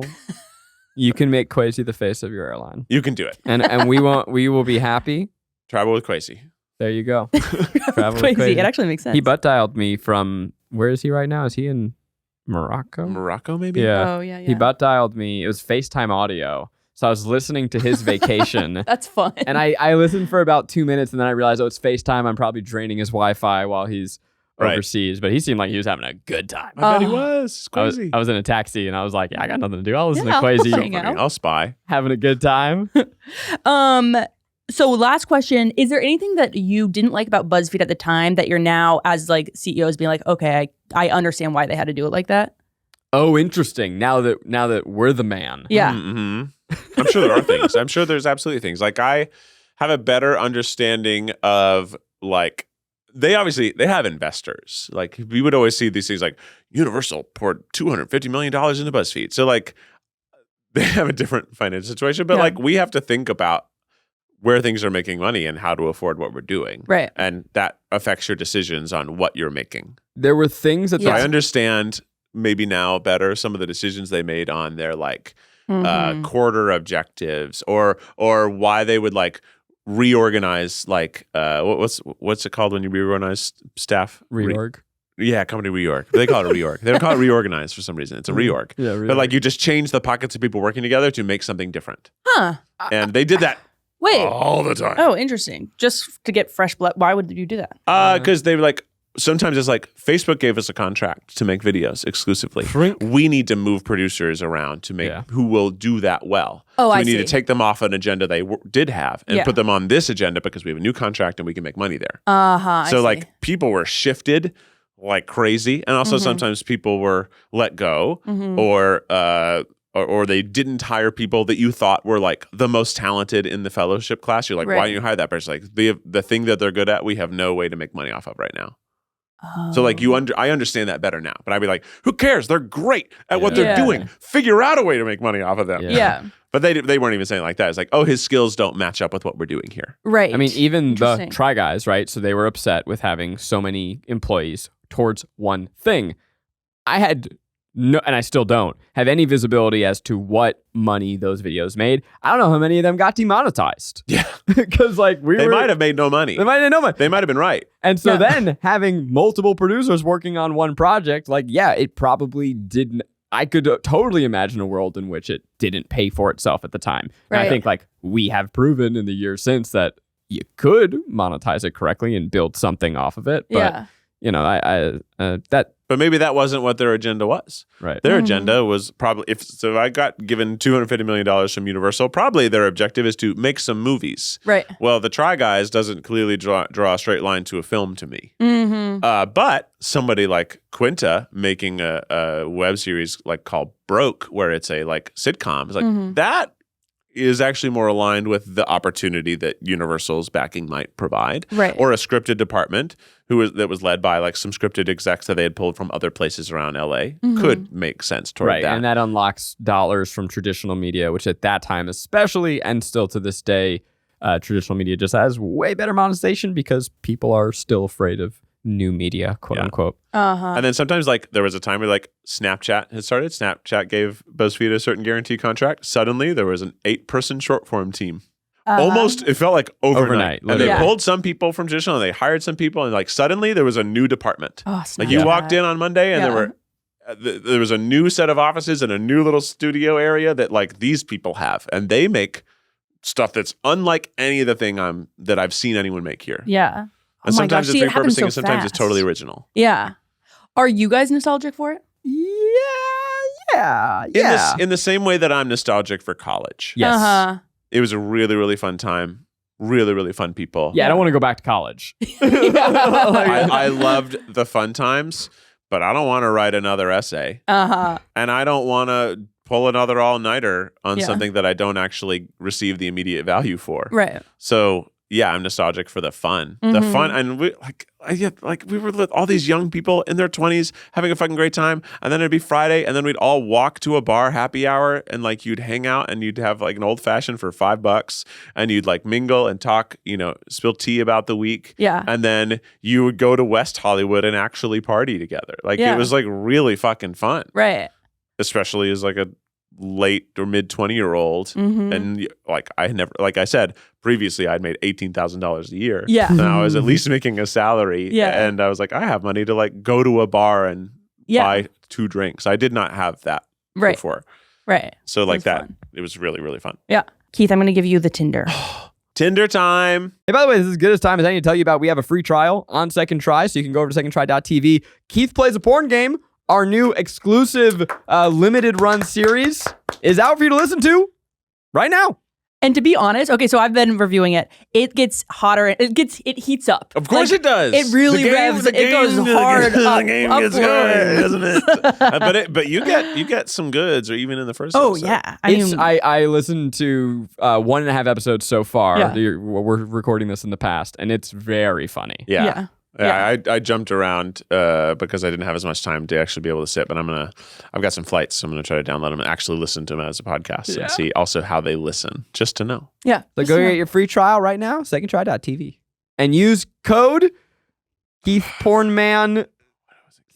you can make Kwesi the face of your airline. You can do it. And we will be happy. Travel with Kwesi. There you go. Travel with Kwesi. It actually makes sense. He butt dialed me from, where is he right now? Is he in Morocco? Morocco, maybe? Yeah. Oh, yeah. He butt dialed me. It was FaceTime audio. So I was listening to his vacation. That's fun. And I listened for about 2 minutes, and then I realized, it's FaceTime. I'm probably draining his Wi-Fi while he's overseas. But he seemed like he was having a good time. I bet he was. It's crazy. I was in a taxi, and I was like, I got nothing to do. I'll listen to Kwesi. I'll spy. Having a good time. So last question, is there anything that you didn't like about BuzzFeed at the time that you're now, as like CEOs, being like, okay, I understand why they had to do it like that? Oh, interesting. Now that we're the man. Yeah. Mm-hmm. I'm sure there are things. I'm sure there's absolutely things. Like I have a better understanding of like, they have investors. Like we would always see these things like Universal poured $250 million into BuzzFeed. So like they have a different financial situation, but like we have to think about where things are making money and how to afford what we're doing. Right. And that affects your decisions on what you're making. There were things that... So I understand maybe now better some of the decisions they made on their like quarter objectives or why they would like reorganize like what's it called when you reorganize staff? Reorg. Company reorg. They call it a reorg. They don't call it reorganize for some reason. It's a reorg. Yeah, reorg. But like you just change the pockets of people working together to make something different. Huh. And they did that. Wait. All the time. Oh, interesting. Just to get fresh blood. Why would you do that? Because they were like, sometimes it's like Facebook gave us a contract to make videos exclusively. We need to move producers around to make who will do that well. Oh, so I we need see. to take them off an agenda they did have and put them on this agenda because we have a new contract and we can make money there. So like people were shifted like crazy, and also sometimes people were let go or they didn't hire people that you thought were like the most talented in the fellowship class. You're like, why didn't you hire that person? Like the thing that they're good at, we have no way to make money off of right now. So like I understand that better now, but I'd be like, who cares? They're great at what they're doing. Figure out a way to make money off of them. Yeah. But they weren't even saying it like that. It's like, oh, his skills don't match up with what we're doing here. Right. I mean, even the Try Guys, right? So they were upset with having so many employees towards one thing. I had no, and I still don't have any visibility as to what money those videos made. I don't know how many of them got demonetized. Yeah. Because like they might have made no money. They might have made no money. They might have been right. And so then having multiple producers working on one project, like, it probably didn't. I could totally imagine a world in which it didn't pay for itself at the time. Right. And I think like we have proven in the years since that you could monetize it correctly and build something off of it. But you know, But maybe that wasn't what their agenda was. Right. Their agenda was probably, if I got given $250 million from Universal, probably their objective is to make some movies. Right. Well, the Try Guys doesn't clearly draw a straight line to a film to me. But somebody like Quinta making a web series like called Broke, where it's a like sitcom, is like that is actually more aligned with the opportunity that Universal's backing might provide. Right. Or a scripted department that was led by like some scripted execs that they had pulled from other places around LA could make sense toward that. And that unlocks dollars from traditional media, which at that time especially, and still to this day, traditional media just has way better monetization because people are still afraid of new media, quote unquote. And then sometimes like there was a time where like Snapchat had started. Snapchat gave BuzzFeed a certain guarantee contract. Suddenly there was an 8-person short form team. Almost, it felt like overnight. And they pulled some people from traditional and they hired some people and like suddenly there was a new department. Like you walked in on Monday and there was a new set of offices and a new little studio area that like these people have. And they make stuff that's unlike any of the thing that I've seen anyone make here. Yeah. And sometimes gosh, see, it's it happens repurposing, so and sometimes it's totally fast. original. Yeah. Are you guys nostalgic for it? Yeah. In the same way that I'm nostalgic for college. Yes. Uh-huh. It was a really, really fun time. Really, really fun people. Yeah, I don't want to go back to college. I loved the fun times, but I don't want to write another essay. Uh-huh. And I don't want to pull another all-nighter on Yeah. something that I don't actually receive the immediate value for. Right. So yeah, I'm nostalgic for the fun. The fun, and we we were with all these young people in their 20s having a fucking great time, and then it'd be Friday, and then we'd all walk to a bar happy hour, and like you'd hang out, and you'd have like an old fashioned for $5, and you'd like mingle and talk, spill tea about the week, Yeah. and then you would go to West Hollywood and actually party together. Like it was like really fucking fun, Right. especially as like a late or mid 20-year-old. Mm-hmm. And like I said previously, I'd made $18,000 a year. Yeah. And I was at least making a salary. Yeah. And I was like, I have money to like go to a bar and Yeah. buy 2 drinks. I did not have that Right. before. Right. So like was that, fun. it was really, really fun. Yeah. Keith, I'm going to give you the Tinder. Tinder time. Hey, by the way, this is as good as time as I need to tell you about. We have a free trial on Second Try, so you can go over to secondtry.tv. Keith Plays a Porn Game, our new exclusive limited run series, is out for you to listen to right now. And to be honest, okay, so I've been reviewing it. It gets hotter. It heats up. Of course it does. It really revs. It goes hard The up, game gets upward. hard, doesn't it? But you get some goods, or even in the first Oh episode. yeah. I mean, I listened to 1.5 episodes so far. Yeah. We're recording this in the past, and it's very funny. yeah. Yeah, I jumped around because I didn't have as much time to actually be able to sit. But I've got some flights, so I'm gonna try to download them and actually listen to them as a podcast and see also how they listen, just to know. Yeah. So go get your free trial right now, secondtry.tv, and use code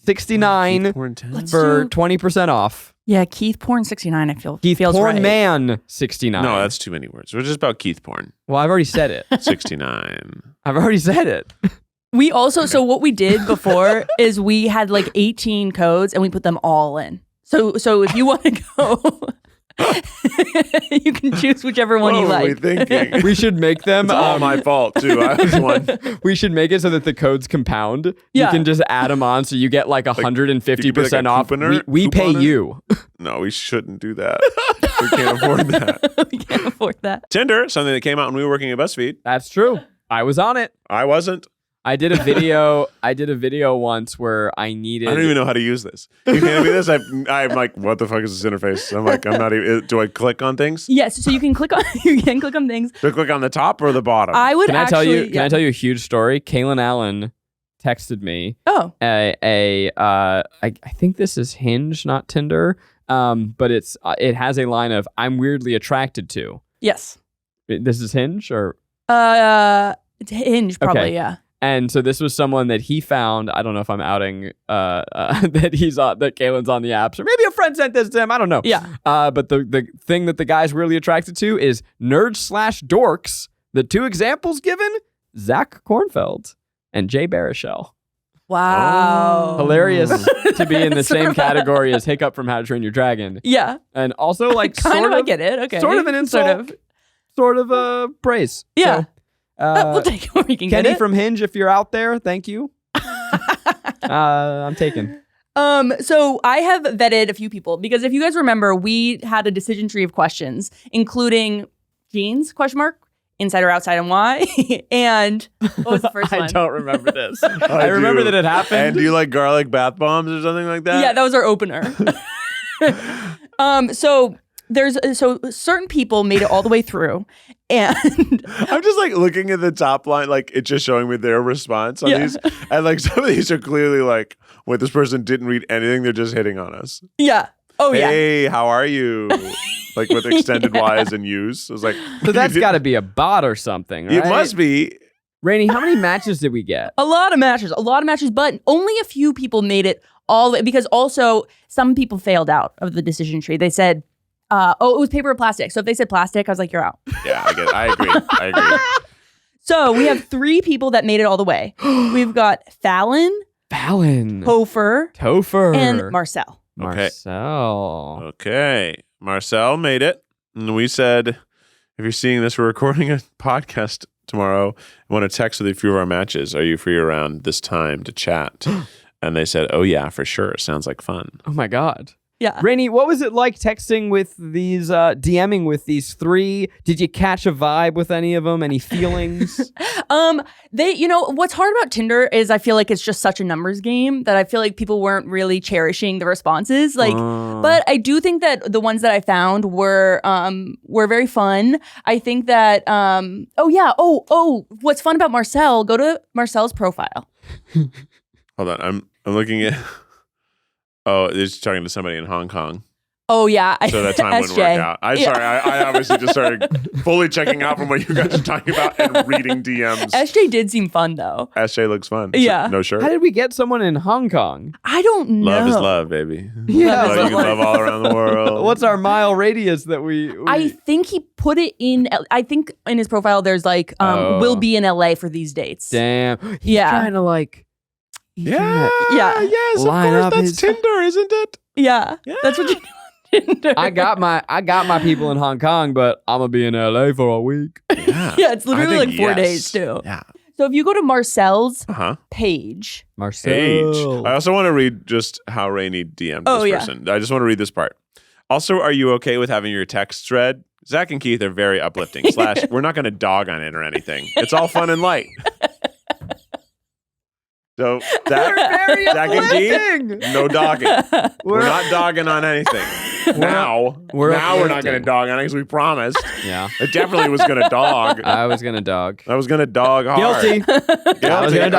KeithPornman69 for 20% off. Yeah, Keith Porn 69. I feel Keith feels right. Pornman 69. No, that's too many words. We're just about Keith porn. Well, I've already said it. 69. I've already said it. We also, so what we did before is we had like 18 codes and we put them all in. So if you want to go, you can choose whichever one you What were we like. thinking? We should make them. It's all my fault too. I was one. We should make it so that the codes compound. Yeah. You can just add them on, so you get like 150% off. We pay couponer? you. No, we shouldn't do that. We can't afford that. We can't afford that. Tinder, something that came out when we were working at Buzzfeed. That's true. I was on it. I wasn't. I did a video. I did a video once where I needed. I don't even know how to use this. You can't do this. I'm like, what the fuck is this interface? I'm like, I'm not even. Do I click on things? Yes, so you can click on things. Do I click on the top or the bottom? I would Can I tell actually. you? Can I tell you a huge story? Kaylin Allen texted me. Oh, I think this is Hinge, not Tinder. But it has a line of "I'm weirdly attracted to." yes. This is Hinge, or It's Hinge probably. Okay. Yeah. and so this was someone that he found. I don't know if I'm outing that he's that Kaylin's on the apps, or maybe a friend sent this to him. I don't know. Yeah. But the thing that the guy's really attracted to is nerds/dorks. The 2 examples given: Zach Kornfeld and Jay Baruchel. Wow. Hilarious to be in the Sort same of category as Hiccup from How to Train Your Dragon, Yeah. and also like Kind sort of. I of get it. Okay. sort of an insult, sort of a praise. Yeah. So, We'll take it where we can Kenny get it. from Hinge, if you're out there, thank you. I'm taken. So I have vetted a few people because if you guys remember, we had a decision tree of questions, including jeans, ? Inside or outside and why? And what was the first one? I don't remember this. I remember that it happened. And do you like garlic bath bombs or something like that? Yeah, that was our opener. So certain people made it all the way through, and I'm just like looking at the top line, like it's just showing me their response on these. And like some of these are clearly like, wait, this person didn't read anything, they're just hitting on us. yeah. Oh yeah. Hey, how are you? Like with extended Y's and U's. I was like, So that's got to be a bot or something, right? it must be. Rainie, how many matches did we get? A lot of matches, but only a few people made it all the way, because also some people failed out of the decision tree. They said, it was paper or plastic. So if they said plastic, I was like, you're out. Yeah, I get it. I agree. So we have 3 people that made it all the way. We've got Fallon, Topher, and Marcel. Marcel. Okay. Marcel made it. And we said, if you're seeing this, we're recording a podcast tomorrow. I want to text with a few of our matches. Are you free around this time to chat? And they said, oh, yeah, for sure. Sounds like fun. Oh, my God. Yeah. Rainie, what was it like texting with these, DMing with these three? Did you catch a vibe with any of them? Any feelings? What's hard about Tinder is I feel like it's just such a numbers game that I feel like people weren't really cherishing the responses. But I do think that the ones that I found were very fun. I think that, what's fun about Marcel, go to Marcel's profile. Hold on. I'm looking at... Oh, it's talking to somebody in Hong Kong. Oh, yeah. So that time wouldn't work out. I obviously just started fully checking out from what you guys are talking about and reading DMs. SJ did seem fun, though. SJ looks fun. Yeah. No shirt. How did we get someone in Hong Kong? I don't know. Love is love, baby. Yeah. You can love all around the world. What's our mile radius that we... I think he put it in... I think in his profile there's will be in LA for these dates. Damn. He's Yeah. trying to Yeah. Yes, of Line course. up That's his- Tinder, isn't it? Yeah. That's what you do on Tinder. I got my people in Hong Kong, but I'm gonna be in LA for a week. Yeah. Yeah, it's literally I like think 4 yes. days too. Yeah. So if you go to Marcel's Uh-huh. page, Marcel. Age. I also want to read just how Rainie DM'd this person. I just want to read this part. Also, are you okay with having your text thread? Zach and Keith are very uplifting. / we're not going to dog on it or anything. It's all fun and light. So Zach and Keith, no dogging. We're not dogging on anything. Now we're not going to dog on it because we promised. Yeah. It definitely was going to dog. I was gonna dog. I was going to dog hard. Guilty. I was gonna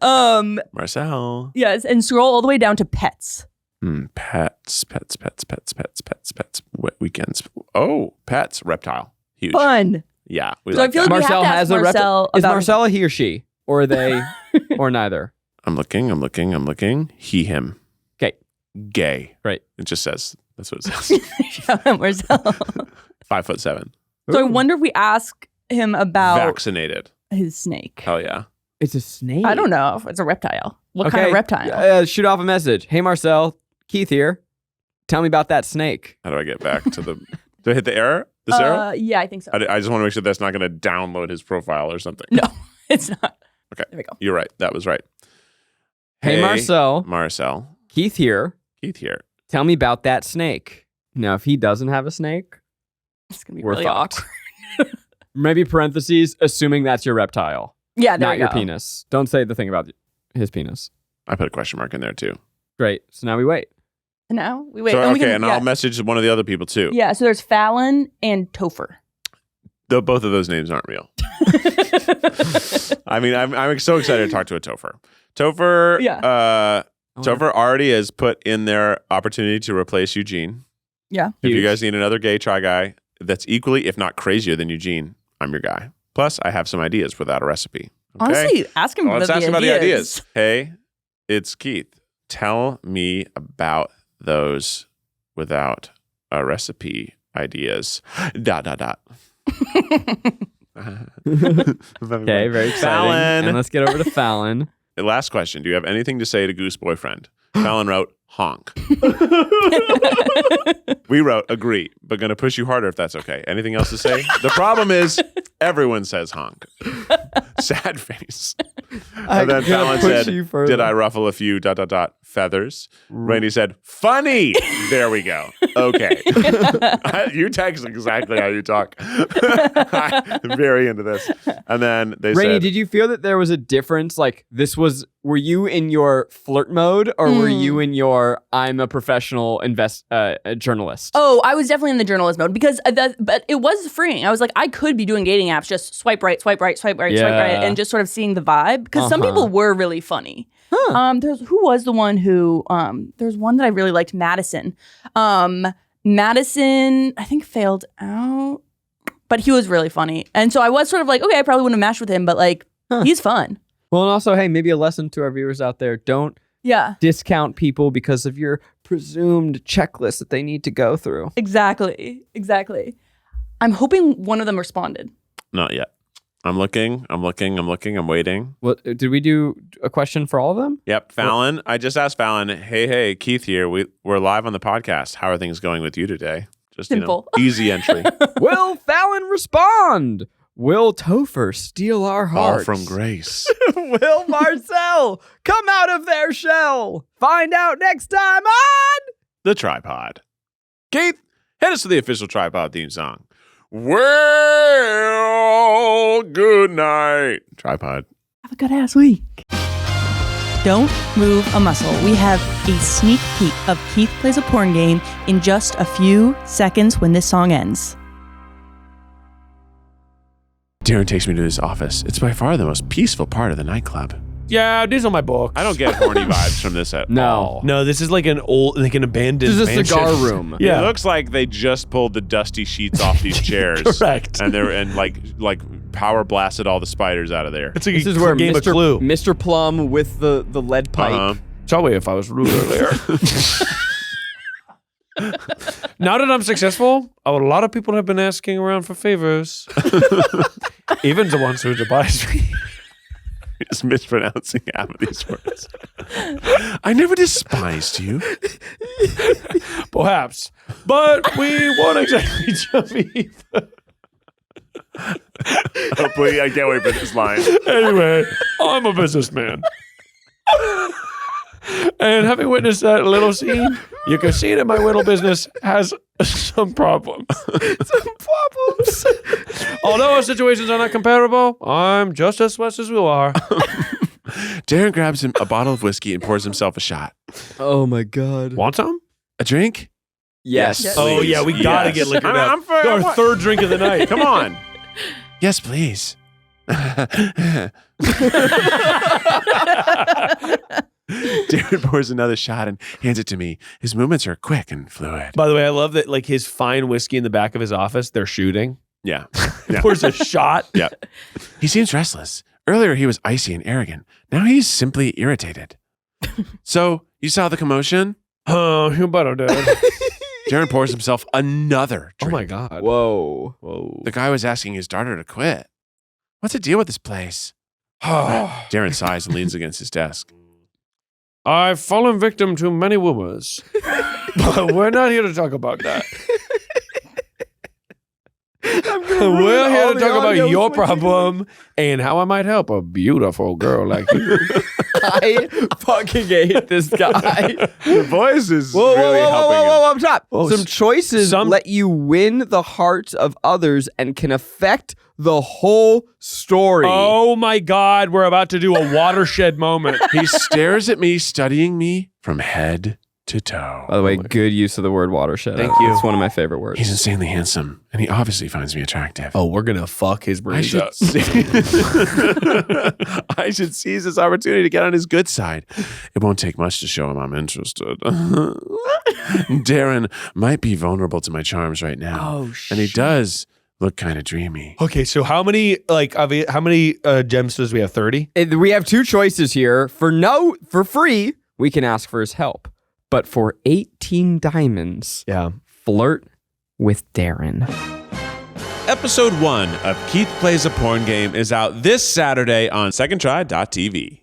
dog. Marcel. yes, and scroll all the way down to pets. Pets. Weekends. Oh, pets. Reptile. Huge. Fun. Yeah. We So like I feel that. like we have to ask Marcel Is about Marcel a he or she? Or are they or neither? I'm looking. He, him. Okay. Gay. Right. It just says. That's what it says. Shout out Marcel. 5'7". So I wonder if we ask him about Vaccinated. his snake. Hell yeah. It's a snake. I don't know if it's a reptile. What kind of reptile? Shoot off a message. Hey Marcel, Keith here. Tell me about that snake. How do I get back to the... Do I hit the arrow? This arrow? Yeah, I think so. I just want to make sure that's not going to download his profile or something. No, it's not. Okay. There we go. You're right. That was right. Hey Marcel, Keith here. Tell me about that snake. Now, if he doesn't have a snake, It's going to be we're really fucked. awkward. Maybe parentheses, assuming that's your reptile, Yeah, there not we your go. penis. Don't say the thing about his penis. I put a question mark in there too. Great. So now we wait. And now we wait. So, and we okay, can, and I'll message one of the other people too. Yeah, so there's Fallon and Topher. Though both of those names aren't real. I mean, I'm so excited to talk to a Topher. Topher, Topher already has put in their opportunity to replace Eugene. Yeah. If you guys need another gay try guy that's equally, if not crazier than Eugene, I'm your guy. Plus, I have some ideas without a recipe. Okay? Honestly, ask him Let's ask him about the ideas. Hey, it's Keith. Tell me about those without a recipe ideas. ... Okay, very exciting. Fallon. And let's get over to Fallon. Last question. Do you have anything to say to Goose Boyfriend? Fallon wrote, honk. We wrote, agree, but going to push you harder if that's okay. Anything else to say? The problem is everyone says honk. Sad face. And then Fallon said, did I ruffle a few ... feathers? Rainie said, funny. There we go. Okay. You text exactly how you talk. I'm very into this. And then they Rainie, said, did you feel that there was a difference? Like were you in your flirt mode or were you in your I'm a professional journalist? Oh, I was definitely in the journalist mode because but it was freeing. I was like, I could be doing dating apps, just swipe right, and just sort of seeing the vibe because some people were really funny. Who was the one who there's one that I really liked, Madison. Madison, I think failed out, but he was really funny. And so I was sort of like, okay, I probably wouldn't have matched with him, but like he's fun. Well, and also, hey, maybe a lesson to our viewers out there. Don't discount people because of your presumed checklist that they need to go through. Exactly. I'm hoping one of them responded. not yet. I'm looking, I'm waiting. What did we do a question for all of them? Yep. Fallon. I just asked Fallon, hey, Keith here. We're live on the podcast. How are things going with you today? Just simple. Easy entry. Will Fallon respond? Will Topher steal our All hearts? from Grace. Will Marcel come out of their shell? Find out next time on The Tripod. Keith, hit us to the official Tripod theme song. Well, good night. Tripod. Have a good ass week. Don't move a muscle. We have a sneak peek of Keith Plays a Porn Game in just a few seconds when this song ends. Darren takes me to his office. It's by far the most peaceful part of the nightclub. Yeah, these are my books. I don't get horny vibes from this at all. No, this is like an abandoned This is a mansion. cigar room. Yeah. It looks like they just pulled the dusty sheets off these chairs. Correct. And like power blasted all the spiders out of there. It's like This a is where game of Mr. Clue. Mr. Plum with the lead pipe. Uh-huh. Tell me if I was rude earlier. Now that I'm successful, a lot of people have been asking around for favors. Even the ones who despise me. Just mispronouncing half of these words. I never despised you. Perhaps. But we won't exactly jump either. Oh, please, I can't wait for this line. Anyway, I'm a businessman. And having witnessed that little scene, you can see that my little business has some problems. Although our situations are not comparable, I'm just as sweat as you are. Darren grabs him a bottle of whiskey and pours himself a shot. Oh my God. Want some? A drink? Yes. Yes. Oh, yeah, we gotta get liquored up. I'm for Our third drink of the night. Come on. Yes, please. Darren pours another shot and hands it to me. His movements are quick and fluid. By the way, I love that like his fine whiskey in the back of his office, they're shooting. Yeah. Yeah. Pours a shot. Yeah. He seems restless. Earlier, he was icy and arrogant. Now he's simply irritated. So, you saw the commotion? Oh, you better, Dad. Darren pours himself another Oh drink. my God. Whoa. The guy was asking his daughter to quit. What's the deal with this place? Darren sighs and leans against his desk. I've fallen victim to many rumors, but we're not here to talk about that. We're here to talk about your problem and how I might help a beautiful girl like you. I fucking hate this guy. The voice is really helping him. Up top. Oh, Some choices some- let you win the hearts of others and can affect the whole story. Oh my God, we're about to do a watershed moment. He stares at me, studying me from head to toe. By the way, good use of the word watershed. Thank you. It's one of my favorite words. He's insanely handsome, and he obviously finds me attractive. Oh, we're going to fuck his I brains should, up. I should seize this opportunity to get on his good side. It won't take much to show him I'm interested. Darren might be vulnerable to my charms right now. Oh, and he does look kind of dreamy. Okay, so how many gems does we have? 30? We have two choices here. For free, we can ask for his help. But for 18 diamonds, Yeah. flirt with Darren. Episode 1 of Keith Plays a Porn Game is out this Saturday on secondtry.tv.